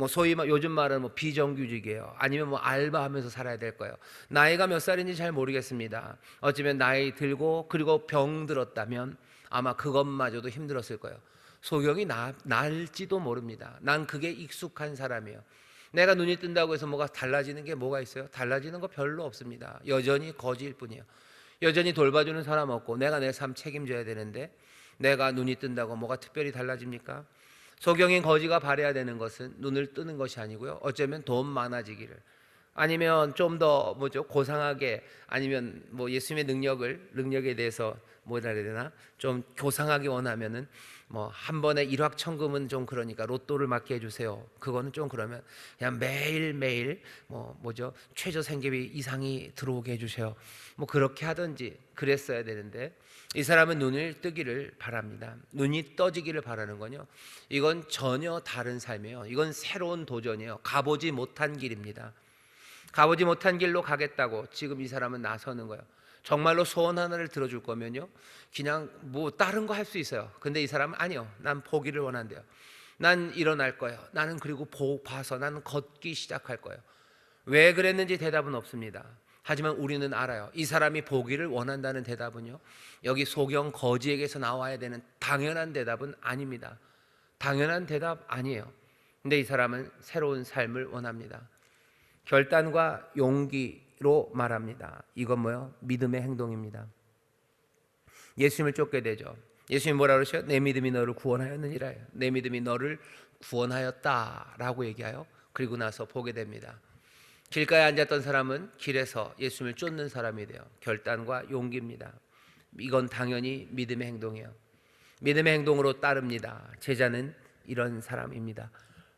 소위 요즘 말은 비정규직이에요. 아니면 알바하면서 살아야 될 거예요. 나이가 몇 살인지 잘 모르겠습니다. 어쩌면 나이 들고 그리고 병 들었다면 아마 그것마저도 힘들었을 거예요. 소경이 날지도 모릅니다. 난 그게 익숙한 사람이에요. 내가 눈이 뜬다고 해서 뭐가 달라지는 게 뭐가 있어요? 달라지는 거 별로 없습니다. 여전히 거지일 뿐이에요. 여전히 돌봐주는 사람 없고 내가 내 삶 책임져야 되는데, 내가 눈이 뜬다고 뭐가 특별히 달라집니까? 소경인 거지가 바라야 되는 것은 눈을 뜨는 것이 아니고요, 어쩌면 돈 많아지기를, 아니면 좀 더 고상하게, 아니면 예수님의 능력에 대해서 뭐라 그래야 되나, 좀 교상하게 원하면은 한 번에 일확천금은 좀 그러니까 로또를 맞게 해주세요. 그거는 좀 그러면 그냥 매일매일 최저 생계비 이상이 들어오게 해주세요. 그렇게 하든지 그랬어야 되는데, 이 사람은 눈을 뜨기를 바랍니다. 눈이 떠지기를 바라는 건요, 이건 전혀 다른 삶이에요. 이건 새로운 도전이에요. 가보지 못한 길입니다. 가보지 못한 길로 가겠다고 지금 이 사람은 나서는 거예요. 정말로 소원 하나를 들어줄 거면요, 그냥 다른 거 할 수 있어요. 근데 이 사람은 아니요, 난 포기를 원한대요. 난 일어날 거예요. 나는 그리고 봐서 나는 걷기 시작할 거예요. 왜 그랬는지 대답은 없습니다. 하지만 우리는 알아요. 이 사람이 보기를 원한다는 대답은요, 여기 소경 거지에게서 나와야 되는 당연한 대답은 아닙니다. 당연한 대답 아니에요. 근데 이 사람은 새로운 삶을 원합니다. 결단과 용기로 말합니다. 이건 믿음의 행동입니다. 예수님을 쫓게 되죠. 예수님이 뭐라 그러셔요? 내 믿음이 너를 구원하였느니라. 내 믿음이 너를 구원하였다라고 얘기하여 그리고 나서 보게 됩니다. 길가에 앉았던 사람은 길에서 예수님을 쫓는 사람이 돼요. 결단과 용기입니다. 이건 당연히 믿음의 행동이에요. 믿음의 행동으로 따릅니다. 제자는 이런 사람입니다.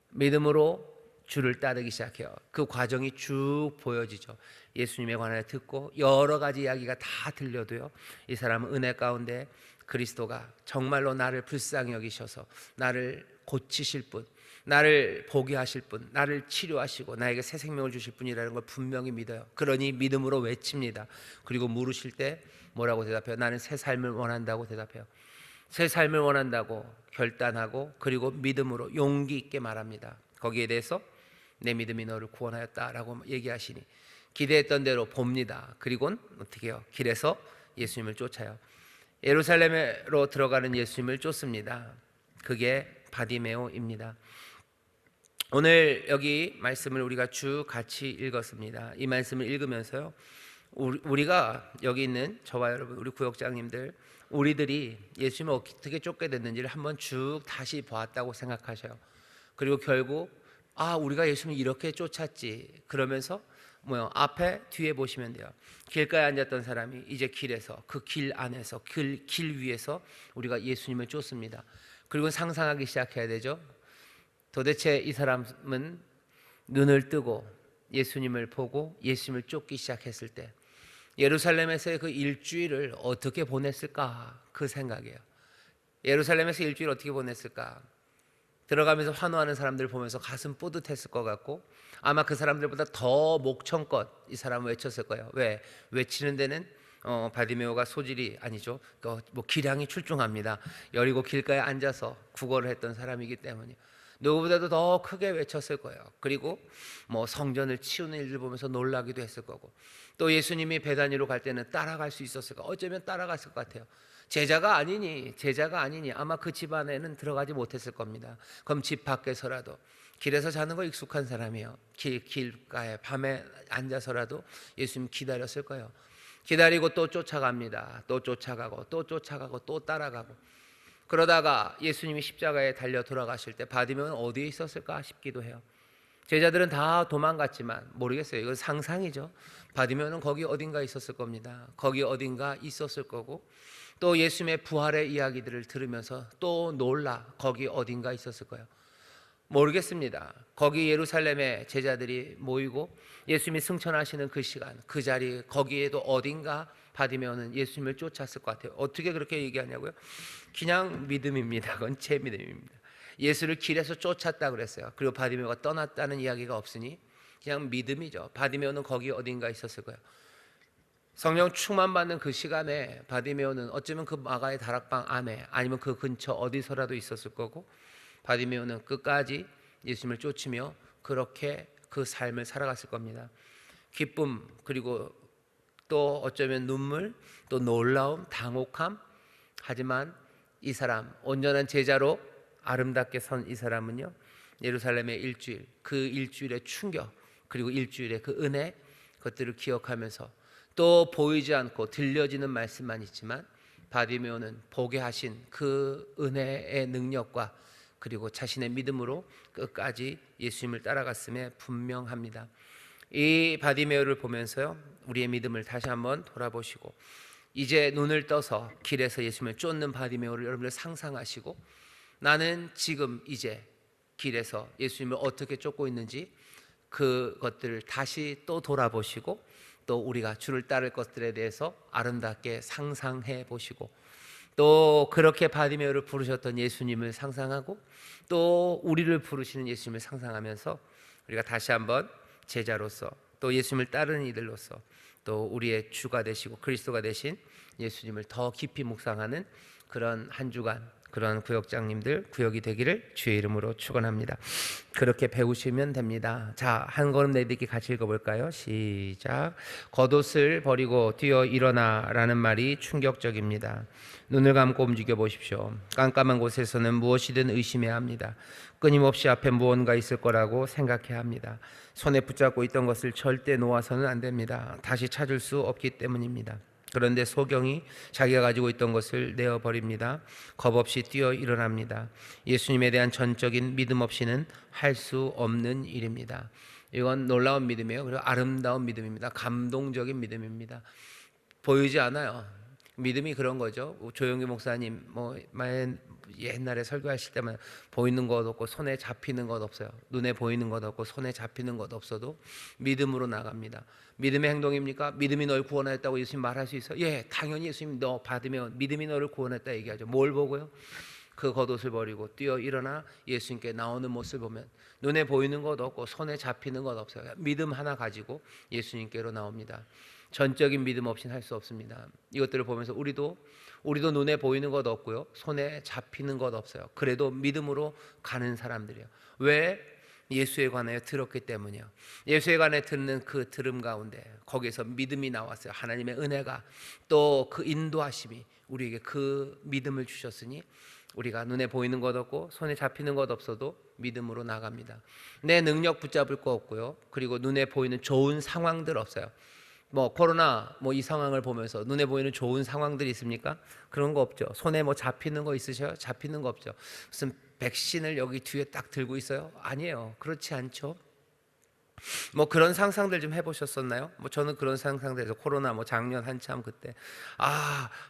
믿음으로 주를 따르기 시작해요. 그 과정이 쭉 보여지죠. 예수님에 관하여 듣고 여러 가지 이야기가 다 들려도요, 이 사람은 은혜 가운데 그리스도가 정말로 나를 불쌍히 여기셔서 나를 고치실 분, 나를 보게 하실 분, 나를 치료하시고 나에게 새 생명을 주실 분이라는 걸 분명히 믿어요. 그러니 믿음으로 외칩니다. 그리고 물으실 때 뭐라고 대답해요? 나는 새 삶을 원한다고 대답해요. 새 삶을 원한다고 결단하고 그리고 믿음으로 용기 있게 말합니다. 거기에 대해서 내 믿음이 너를 구원하였다라고 얘기하시니 기대했던 대로 봅니다. 그리고는 어떻게 해요? 길에서 예수님을 쫓아요. 예루살렘으로 들어가는 예수님을 쫓습니다. 그게 바디메오입니다. 오늘 여기 말씀을 우리가 쭉 같이 읽었습니다. 이 말씀을 읽으면서요, 우리가 여기 있는 저와 여러분, 우리 구역장님들, 우리들이 예수님을 어떻게 쫓게 됐는지를 한번 쭉 다시 보았다고 생각하셔요. 그리고 결국 우리가 예수님을 이렇게 쫓았지 그러면서 앞에 뒤에 보시면 돼요. 길가에 앉았던 사람이 이제 길에서, 그 길 안에서, 길 위에서 우리가 예수님을 쫓습니다. 그리고 상상하기 시작해야 되죠. 도대체 이 사람은 눈을 뜨고 예수님을 보고 예수님을 쫓기 시작했을 때 예루살렘에서의 그 일주일을 어떻게 보냈을까, 그 생각이에요. 예루살렘에서 일주일 어떻게 보냈을까? 들어가면서 환호하는 사람들 보면서 가슴 뿌듯했을 것 같고, 아마 그 사람들보다 더 목청껏 이 사람을 외쳤을 거예요. 왜? 외치는 데는 바디메오가 소질이 아니죠. 기량이 출중합니다. 여리고 길가에 앉아서 구걸을 했던 사람이기 때문에 누구보다도 더 크게 외쳤을 거예요. 그리고 성전을 치우는 일들 보면서 놀라기도 했을 거고, 또 예수님이 베다니로 갈 때는 따라갈 수 있었을까? 어쩌면 따라갔을 것 같아요. 제자가 아니니 아마 그 집 안에는 들어가지 못했을 겁니다. 그럼 집 밖에서라도, 길에서 자는 거 익숙한 사람이에요. 길가에 밤에 앉아서라도 예수님 기다렸을 거예요. 기다리고 또 쫓아갑니다. 또 쫓아가고 또 쫓아가고 또 따라가고, 그러다가 예수님이 십자가에 달려 돌아가실 때 바디메오는 어디에 있었을까 싶기도 해요. 제자들은 다 도망갔지만 모르겠어요. 이건 상상이죠. 바디메오는 거기 어딘가 있었을 겁니다. 거기 어딘가 있었을 거고, 또 예수님의 부활의 이야기들을 들으면서 또 놀라 거기 어딘가 있었을 거예요. 모르겠습니다. 거기 예루살렘에 제자들이 모이고 예수님이 승천하시는 그 시간, 그 자리, 거기에도 어딘가 바디메오는 예수님을 쫓았을 것 같아요. 어떻게 그렇게 얘기하냐고요? 그냥 믿음입니다. 그건 제 믿음입니다. 예수를 길에서 쫓았다 그랬어요. 그리고 바디메오가 떠났다는 이야기가 없으니 그냥 믿음이죠. 바디메오는 거기 어딘가 있었을 거예요. 성령 충만받는 그 시간에 바디메오는 어쩌면 그 마가의 다락방 안에 아니면 그 근처 어디서라도 있었을 거고, 바디메오는 끝까지 예수님을 쫓으며 그렇게 그 삶을 살아갔을 겁니다. 기쁨, 그리고 또 어쩌면 눈물, 또 놀라움, 당혹함. 하지만 이 사람, 온전한 제자로 아름답게 선 이 사람은요, 예루살렘의 일주일, 그 일주일의 충격, 그리고 일주일의 그 은혜, 그것들을 기억하면서 또 보이지 않고 들려지는 말씀만 있지만 바디메오는 보게 하신 그 은혜의 능력과 그리고 자신의 믿음으로 끝까지 예수님을 따라갔음에 분명합니다. 이 바디메오를 보면서요, 우리의 믿음을 다시 한번 돌아보시고, 이제 눈을 떠서 길에서 예수님을 쫓는 바디메오를 여러분들 상상하시고, 나는 지금 이제 길에서 예수님을 어떻게 쫓고 있는지 그것들을 다시 또 돌아보시고, 또 우리가 주를 따를 것들에 대해서 아름답게 상상해 보시고, 또 그렇게 바디메오를 부르셨던 예수님을 상상하고, 또 우리를 부르시는 예수님을 상상하면서 우리가 다시 한번 제자로서, 또 예수님을 따르는 이들로서, 또 우리의 주가 되시고 그리스도가 되신 예수님을 더 깊이 묵상하는 그런 한 주간, 그런 구역장님들, 구역이 되기를 주의 이름으로 축원합니다. 그렇게 배우시면 됩니다. 자, 한 걸음 내딛기 같이 읽어볼까요? 시작. 겉옷을 버리고 뛰어 일어나라는 말이 충격적입니다. 눈을 감고 움직여 보십시오. 깜깜한 곳에서는 무엇이든 의심해야 합니다. 끊임없이 앞에 무언가 있을 거라고 생각해야 합니다. 손에 붙잡고 있던 것을 절대 놓아서는 안 됩니다. 다시 찾을 수 없기 때문입니다. 그런데 소경이 자기가 가지고 있던 것을 내어버립니다. 겁없이 뛰어 일어납니다. 예수님에 대한 전적인 믿음 없이는 할 수 없는 일입니다. 이건 놀라운 믿음이에요. 그리고 아름다운 믿음입니다. 감동적인 믿음입니다. 보이지 않아요. 믿음이 그런 거죠. 조용기 목사님 옛날에 설교하실 때만 보이는 것 없고 손에 잡히는 것 없어요. 눈에 보이는 것 없고 손에 잡히는 것 없어도 믿음으로 나갑니다. 믿음의 행동입니까? 믿음이 널 구원했다고 예수님 말할 수 있어요? 예, 당연히 예수님 너 받으면 믿음이 너를 구원했다 얘기하죠. 뭘 보고요? 그 겉옷을 버리고 뛰어 일어나 예수님께 나오는 모습을 보면 눈에 보이는 것 없고 손에 잡히는 것 없어요. 믿음 하나 가지고 예수님께로 나옵니다. 전적인 믿음 없이는 할 수 없습니다. 이것들을 보면서 우리도 눈에 보이는 것 없고요, 손에 잡히는 것 없어요. 그래도 믿음으로 가는 사람들이에요. 왜? 예수에 관하여 들었기 때문이요. 예수에 관해 듣는 그 들음 가운데 거기에서 믿음이 나왔어요. 하나님의 은혜가, 또 그 인도하심이 우리에게 그 믿음을 주셨으니 우리가 눈에 보이는 것 없고 손에 잡히는 것 없어도 믿음으로 나갑니다. 내 능력 붙잡을 거 없고요, 그리고 눈에 보이는 좋은 상황들 없어요. 뭐 코로나 뭐 이 상황을 보면서 눈에 보이는 좋은 상황들이 있습니까? 그런 거 없죠. 손에 뭐 잡히는 거 있으셔요? 잡히는 거 없죠. 무슨 백신을 여기 뒤에 딱 들고 있어요? 아니에요. 그렇지 않죠. 뭐 그런 상상들 좀 해보셨었나요? 뭐 저는 그런 상상들에서 코로나 뭐 작년 한참 그때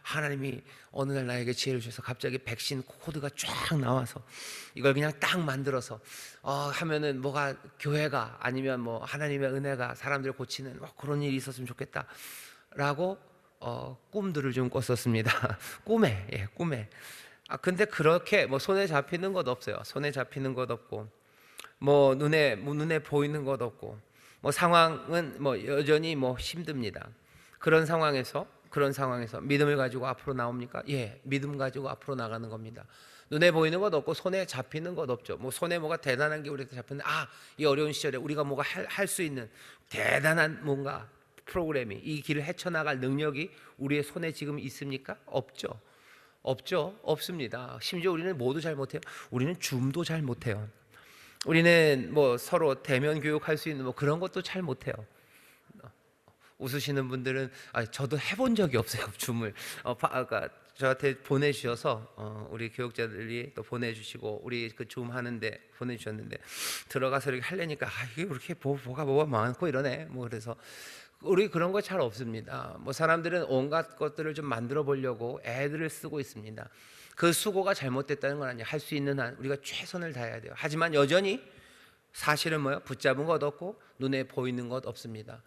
하나님이 어느 날 나에게 지혜를 주셔서 갑자기 백신 코드가 쫙 나와서 이걸 그냥 딱 만들어서 하면은 뭐가 교회가 아니면 뭐 하나님의 은혜가 사람들을 고치는 그런 일이 있었으면 좋겠다라고 꿈들을 좀 꿨었습니다. 꿈에. 근데 그렇게 뭐 손에 잡히는 것 없어요. 손에 잡히는 것 없고 뭐 눈에 보이는 것 없고 뭐 상황은 뭐 여전히 뭐 힘듭니다. 그런 상황에서 믿음을 가지고 앞으로 나옵니까? 예, 믿음 가지고 앞으로 나가는 겁니다. 눈에 보이는 것 없고 손에 잡히는 것 없죠. 뭐 손에 뭐가 대단한 게 우리한테 잡혔는데 이 어려운 시절에 우리가 뭐가 할 수 있는 대단한 뭔가 프로그램이 이 길을 헤쳐나갈 능력이 우리의 손에 지금 있습니까? 없죠. 없습니다. 심지어 우리는 모두 잘 못해요. 우리는 줌도 잘 못해요. 우리는 뭐 서로 대면 교육할 수 있는 뭐 그런 것도 잘 못해요. 웃으시는 분들은 저도 해본 적이 없어요. 줌을 아까 저한테 보내주셔서 우리 교육자들이 또 보내주시고 우리 그 줌 하는데 보내주셨는데 들어가서 이렇게 하려니까 이게 이렇게 뭐가 많고 이러네. 뭐 그래서 우리 그런 거 잘 없습니다. 뭐 사람들은 온갖 것들을 좀 만들어 보려고 애들을 쓰고 있습니다. 그 수고가 잘못됐다는 건 아니에요. 할 수 있는 한 우리가 최선을 다해야 돼요. 하지만 여전히 사실은 뭐예요? 붙잡은 것 없고 눈에 보이는 것 없습니다.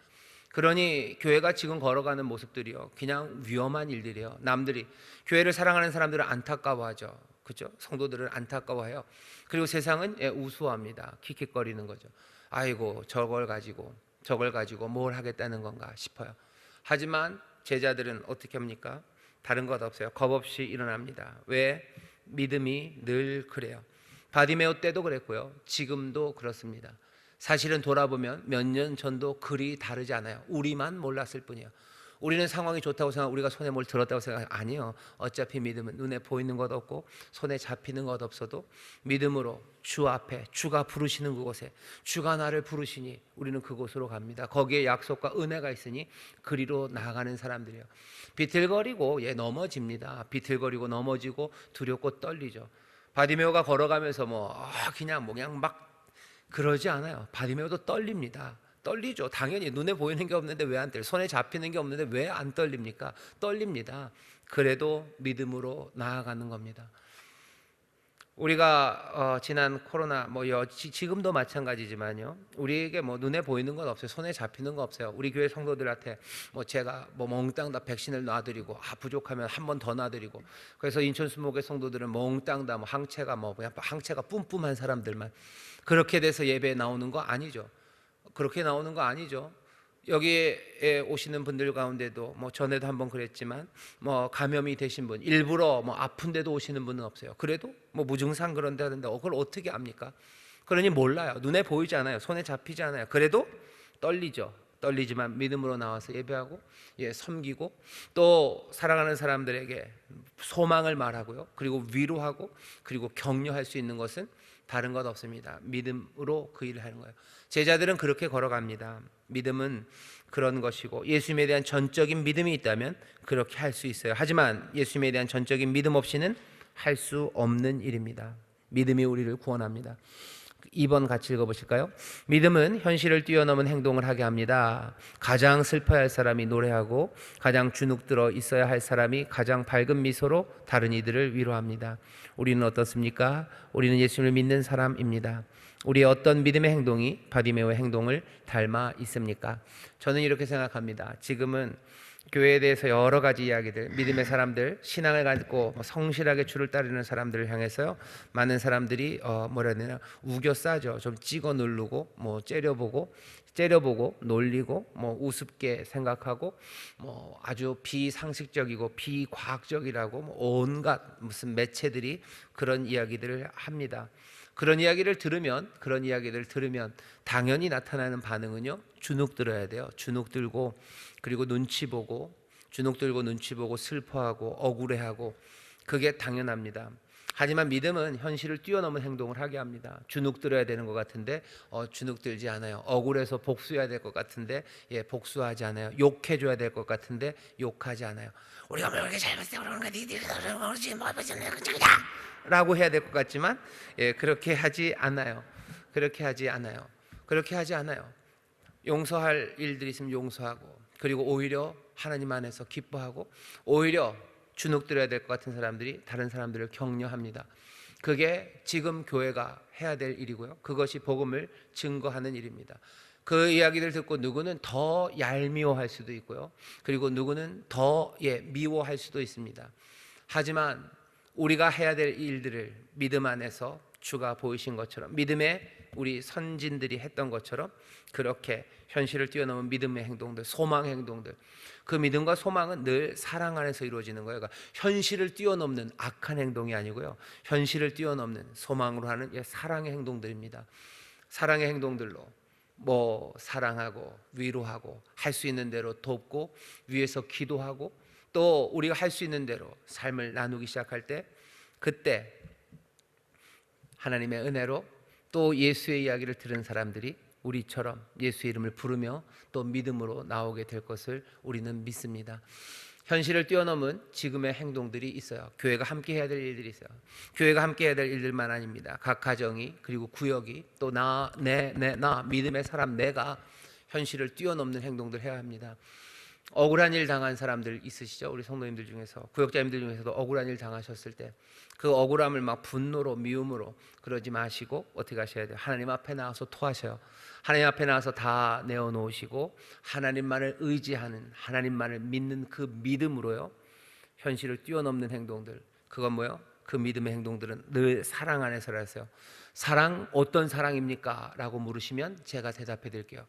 그러니 교회가 지금 걸어가는 모습들이요, 그냥 위험한 일들이에요. 남들이 교회를 사랑하는 사람들은 안타까워하죠. 그죠? 성도들은 안타까워해요. 그리고 세상은 우스워합니다. 킥킥거리는 거죠. 아이고 저걸 가지고 뭘 하겠다는 건가 싶어요. 하지만 제자들은 어떻게 합니까? 다른 것 없어요. 겁 없이 일어납니다. 왜? 믿음이 늘 그래요. 바디메오 때도 그랬고요. 지금도 그렇습니다. 사실은 돌아보면 몇 년 전도 그리 다르지 않아요. 우리만 몰랐을 뿐이에요. 우리는 상황이 좋다고 생각하고 우리가 손에 뭘 들었다고 생각해요. 아니요. 어차피 믿음은 눈에 보이는 것 없고 손에 잡히는 것 없어도 믿음으로 주 앞에 주가 부르시는 그곳에 주가 나를 부르시니 우리는 그곳으로 갑니다. 거기에 약속과 은혜가 있으니 그리로 나아가는 사람들이에요. 비틀거리고 넘어집니다. 비틀거리고 넘어지고 두렵고 떨리죠. 바디메오가 걸어가면서 그냥 막 그러지 않아요. 바디메오도 떨립니다. 떨리죠. 당연히 눈에 보이는 게 없는데 왜 안 떨려? 손에 잡히는 게 없는데 왜 안 떨립니까? 떨립니다. 그래도 믿음으로 나아가는 겁니다. 우리가 지난 코로나 지금도 마찬가지지만요. 우리에게 눈에 보이는 건 없어요. 손에 잡히는 거 없어요. 우리 교회 성도들한테 제가 몽땅 다 백신을 놔드리고 부족하면 한 번 더 놔드리고 그래서 인천 수목회 성도들은 몽땅 다 항체가 그냥 항체가 뿜뿜한 사람들만 그렇게 돼서 예배에 나오는 거 아니죠. 그렇게 나오는 거 아니죠. 여기에 오시는 분들 가운데도 전에도 한번 그랬지만 감염이 되신 분 일부러 아픈데도 오시는 분은 없어요. 그래도 무증상 그런데 하는데 그걸 어떻게 압니까? 그러니 몰라요. 눈에 보이지 않아요. 손에 잡히지 않아요. 그래도 떨리죠. 떨리지만 믿음으로 나와서 예배하고 섬기고 또 사랑하는 사람들에게 소망을 말하고요. 그리고 위로하고 그리고 격려할 수 있는 것은 다른 것 없습니다. 믿음으로 그 일을 하는 거예요. 제자들은 그렇게 걸어갑니다. 믿음은 그런 것이고 예수님에 대한 전적인 믿음이 있다면 그렇게 할 수 있어요. 하지만 예수님에 대한 전적인 믿음 없이는 할 수 없는 일입니다. 믿음이 우리를 구원합니다. 2번 같이 읽어보실까요? 믿음은 현실을 뛰어넘은 행동을 하게 합니다. 가장 슬퍼할 사람이 노래하고 가장 주눅들어 있어야 할 사람이 가장 밝은 미소로 다른 이들을 위로합니다. 우리는 어떻습니까? 우리는 예수님을 믿는 사람입니다. 우리의 어떤 믿음의 행동이 바디메오의 행동을 닮아 있습니까? 저는 이렇게 생각합니다. 지금은 교회에 대해서 여러 가지 이야기들, 믿음의 사람들, 신앙을 갖고 성실하게 주를 따르는 사람들을 향해서요, 많은 사람들이 우겨 싸죠. 좀 찍어 누르고 째려보고 놀리고 우습게 생각하고 아주 비상식적이고 비과학적이라고 온갖 무슨 매체들이 그런 이야기들을 합니다. 그런 이야기를 들으면 당연히 나타나는 반응은요, 주눅 들어야 돼요. 주눅 들고 그리고 눈치 보고 슬퍼하고 억울해하고 그게 당연합니다. 하지만 믿음은 현실을 뛰어넘은 행동을 하게 합니다. 주눅 들어야 되는 것 같은데 주눅 들지 않아요. 억울해서 복수해야 될 것 같은데 복수하지 않아요. 욕해줘야 될 것 같은데 욕하지 않아요. 우리가 뭐 이렇게 잘못했어 그런가 니들이 그러지 뭐 라고 해야 될 것 같지만 그렇게 하지 않아요. 그렇게 하지 않아요. 그렇게 하지 않아요. 용서할 일들이 있으면 용서하고, 그리고 오히려 하나님 안에서 기뻐하고, 오히려 주눅 들어야 될 것 같은 사람들이 다른 사람들을 격려합니다. 그게 지금 교회가 해야 될 일이고요. 그것이 복음을 증거하는 일입니다. 그 이야기를 듣고 누구는 더 얄미워할 수도 있고요. 그리고 누구는 더 미워할 수도 있습니다. 하지만 우리가 해야 될 일들을 믿음 안에서 주가 보이신 것처럼, 믿음의 우리 선진들이 했던 것처럼 그렇게 현실을 뛰어넘은 믿음의 행동들, 소망 행동들, 그 믿음과 소망은 늘 사랑 안에서 이루어지는 거예요. 그러니까 현실을 뛰어넘는 악한 행동이 아니고요, 현실을 뛰어넘는 소망으로 하는 사랑의 행동들입니다. 사랑의 행동들로 뭐 사랑하고 위로하고 할 수 있는 대로 돕고 위에서 기도하고 또 우리가 할 수 있는 대로 삶을 나누기 시작할 때, 그때 하나님의 은혜로 또 예수의 이야기를 들은 사람들이 우리처럼 예수의 이름을 부르며 또 믿음으로 나오게 될 것을 우리는 믿습니다. 현실을 뛰어넘은 지금의 행동들이 있어요. 교회가 함께 해야 될 일들이 있어요. 교회가 함께 해야 될 일들만 아닙니다. 각 가정이, 그리고 구역이, 또 나 믿음의 사람 내가 현실을 뛰어넘는 행동들 해야 합니다. 억울한 일 당한 사람들 있으시죠? 우리 성도님들 중에서, 구역자님들 중에서도 억울한 일 당하셨을 때 그 억울함을 막 분노로 미움으로 그러지 마시고 어떻게 하셔야 돼요? 하나님 앞에 나와서 토하셔요. 하나님 앞에 나와서 다 내어놓으시고 하나님만을 의지하는, 하나님만을 믿는 그 믿음으로요, 현실을 뛰어넘는 행동들, 그건 뭐예요? 그 믿음의 행동들은 늘 사랑 안에서라서요. 사랑, 어떤 사랑입니까? 라고 물으시면 제가 대답해 드릴게요.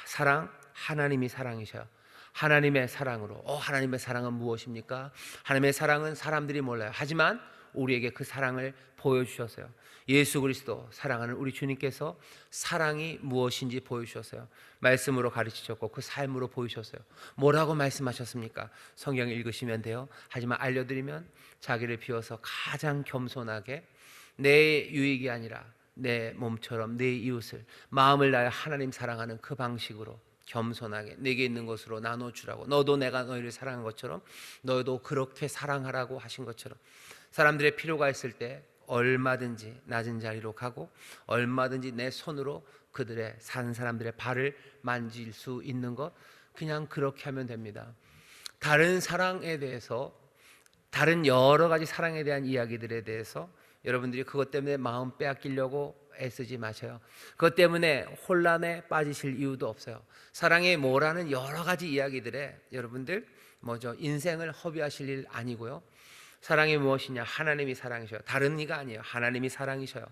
사랑, 하나님이 사랑이셔요. 하나님의 사랑으로. 하나님의 사랑은 무엇입니까? 하나님의 사랑은 사람들이 몰라요. 하지만 우리에게 그 사랑을 보여주셨어요. 예수 그리스도 사랑하는 우리 주님께서 사랑이 무엇인지 보여주셨어요. 말씀으로 가르치셨고 그 삶으로 보이셨어요. 뭐라고 말씀하셨습니까? 성경 읽으시면 돼요. 하지만 알려드리면 자기를 비워서 가장 겸손하게 내 유익이 아니라 내 몸처럼 내 이웃을 마음을 다해 하나님 사랑하는 그 방식으로 겸손하게 내게 있는 것으로 나눠주라고, 너도 내가 너희를 사랑한 것처럼 너희도 그렇게 사랑하라고 하신 것처럼 사람들의 필요가 있을 때 얼마든지 낮은 자리로 가고 얼마든지 내 손으로 그들의 산 사람들의 발을 만질 수 있는 것, 그냥 그렇게 하면 됩니다. 다른 사랑에 대해서, 다른 여러 가지 사랑에 대한 이야기들에 대해서 여러분들이 그것 때문에 마음 빼앗기려고 애쓰지 마셔요. 그것 때문에 혼란에 빠지실 이유도 없어요. 사랑이 뭐라는 여러 가지 이야기들에 여러분들 인생을 허비하실 일 아니고요. 사랑이 무엇이냐? 하나님이 사랑이셔요. 다른 이가 아니에요. 하나님이 사랑이셔요.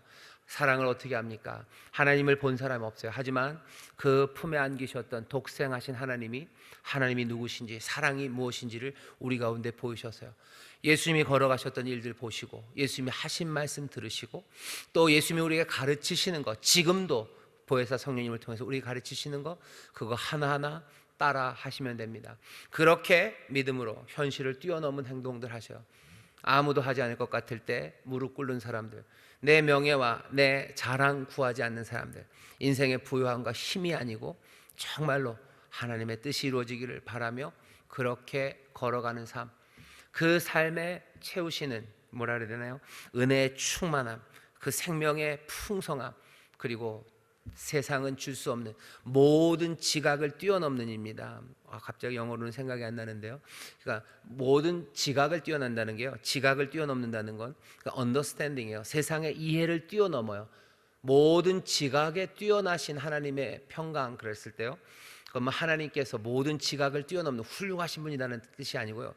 사랑을 어떻게 합니까? 하나님을 본 사람 없어요. 하지만 그 품에 안기셨던 독생하신 하나님이 누구신지, 사랑이 무엇인지를 우리 가운데 보이셨어요. 예수님이 걸어가셨던 일들 보시고, 예수님이 하신 말씀 들으시고, 또 예수님이 우리에게 가르치시는 것, 지금도 보혜사 성령님을 통해서 우리에게 가르치시는 것, 그거 하나하나 따라 하시면 됩니다. 그렇게 믿음으로 현실을 뛰어넘은 행동들 하셔요. 아무도 하지 않을 것 같을 때 무릎 꿇는 사람들, 내 명예와 내 자랑 구하지 않는 사람들, 인생의 부요함과 힘이 아니고 정말로 하나님의 뜻이 이루어지기를 바라며 그렇게 걸어가는 삶, 그 삶에 채우시는, 뭐라 그래야 되나요? 은혜의 충만함, 그 생명의 풍성함, 그리고 세상은 줄 수 없는 모든 지각을 뛰어넘는 입니다. 갑자기 영어로는 생각이 안 나는데요. 그러니까 모든 지각을 뛰어난다는 게요, 지각을 뛰어넘는다는 건 그러니까 understanding이에요. 세상의 이해를 뛰어넘어요. 모든 지각에 뛰어나신 하나님의 평강, 그랬을 때요, 그건 하나님께서 모든 지각을 뛰어넘는 훌륭하신 분이라는 뜻이 아니고요,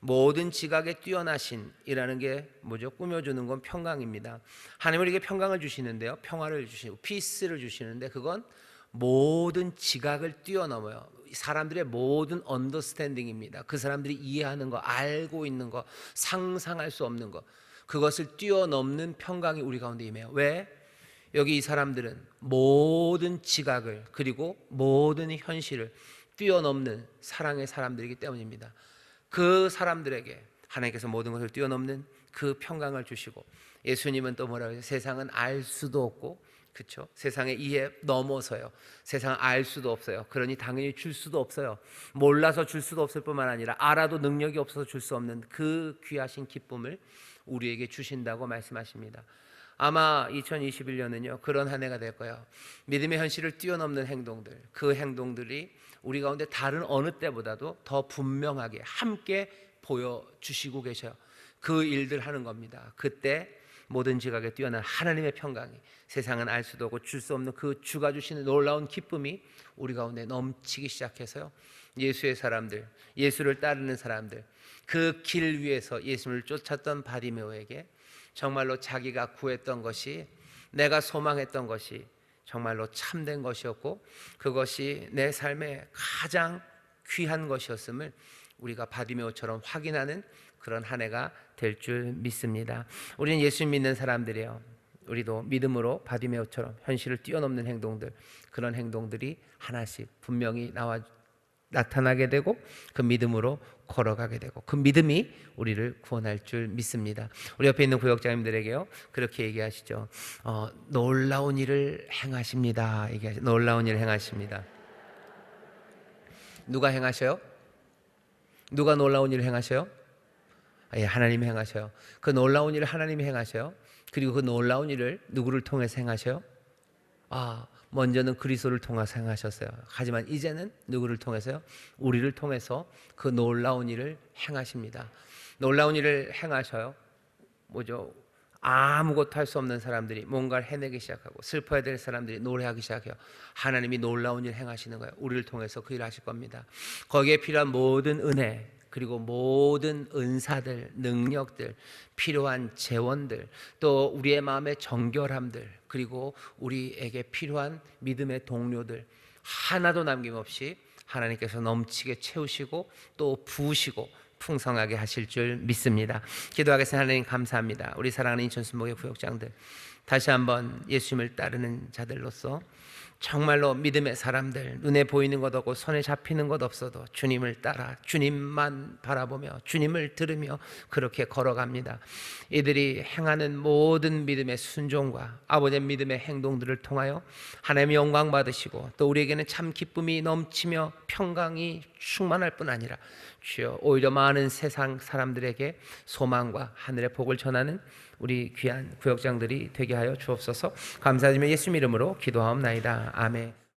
모든 지각에 뛰어나신이라는 게 뭐죠? 꾸며주는 건 평강입니다. 하나님은 우리에게 평강을 주시는데요, 평화를 주시고 피스를 주시는데 그건 모든 지각을 뛰어넘어요. 사람들의 모든 언더스탠딩입니다. 그 사람들이 이해하는 거, 알고 있는 거, 상상할 수 없는 거, 그것을 뛰어넘는 평강이 우리 가운데 임해요. 왜? 여기 이 사람들은 모든 지각을, 그리고 모든 현실을 뛰어넘는 사랑의 사람들이기 때문입니다. 그 사람들에게 하나님께서 모든 것을 뛰어넘는 그 평강을 주시고, 예수님은 또 뭐라고 해요? 세상은 알 수도 없고, 그렇죠? 세상의 이해 넘어서요. 세상 알 수도 없어요. 그러니 당연히 줄 수도 없어요. 몰라서 줄 수도 없을 뿐만 아니라 알아도 능력이 없어서 줄 수 없는 그 귀하신 기쁨을 우리에게 주신다고 말씀하십니다. 아마 2021년은요 그런 한 해가 될 거예요. 믿음의 현실을 뛰어넘는 행동들, 그 행동들이 우리 가운데 다른 어느 때보다도 더 분명하게 함께 보여주시고 계셔요. 그 일들 하는 겁니다. 그때 모든 지각에 뛰어난 하나님의 평강이, 세상은 알 수도 없고 줄 수 없는 그 주가 주시는 놀라운 기쁨이 우리 가운데 넘치기 시작해서요, 예수의 사람들, 예수를 따르는 사람들, 그 길 위에서 예수를 쫓았던 바디메오에게 정말로 자기가 구했던 것이, 내가 소망했던 것이 정말로 참된 것이었고 그것이 내 삶의 가장 귀한 것이었음을 우리가 바디메오처럼 확인하는 그런 한 해가 될 줄 믿습니다. 우리는 예수 믿는 사람들이에요. 우리도 믿음으로 바디메오처럼 현실을 뛰어넘는 행동들, 그런 행동들이 하나씩 분명히 나타나게 되고 그 믿음으로 걸어가게 되고 그 믿음이 우리를 구원할 줄 믿습니다. 우리 옆에 있는 구역장님들에게요 그렇게 얘기하시죠. 놀라운 일을 행하십니다. 놀라운 일을 행하십니다. 누가 행하셔요? 누가 놀라운 일을 행하셔요? 예, 하나님이 행하셔요. 그 놀라운 일을 하나님이 행하셔요. 그리고 그 놀라운 일을 누구를 통해서 행하셔요? 먼저는 그리스도를 통해서 행하셨어요. 하지만 이제는 누구를 통해서요? 우리를 통해서 그 놀라운 일을 행하십니다. 놀라운 일을 행하셔요. 뭐죠? 아무것도 할 수 없는 사람들이 뭔가를 해내기 시작하고, 슬퍼야 될 사람들이 노래하기 시작해요. 하나님이 놀라운 일을 행하시는 거예요. 우리를 통해서 그 일을 하실 겁니다. 거기에 필요한 모든 은혜, 그리고 모든 은사들, 능력들, 필요한 재원들, 또 우리의 마음의 정결함들, 그리고 우리에게 필요한 믿음의 동료들 하나도 남김없이 하나님께서 넘치게 채우시고 또 부으시고 풍성하게 하실 줄 믿습니다. 기도하겠습니다. 하나님 감사합니다. 우리 사랑하는 인천순복의 구역장들, 다시 한번 예수님을 따르는 자들로서 정말로 믿음의 사람들, 눈에 보이는 것 없고 손에 잡히는 것 없어도 주님을 따라 주님만 바라보며 주님을 들으며 그렇게 걸어갑니다. 이들이 행하는 모든 믿음의 순종과 아버지의 믿음의 행동들을 통하여 하나님의 영광 받으시고 또 우리에게는 참 기쁨이 넘치며 평강이 충만할 뿐 아니라 주여 오히려 많은 세상 사람들에게 소망과 하늘의 복을 전하는 우리 귀한 구역장들이 되게 하여 주옵소서. 감사드리며 예수 이름으로 기도하옵나이다. 아멘.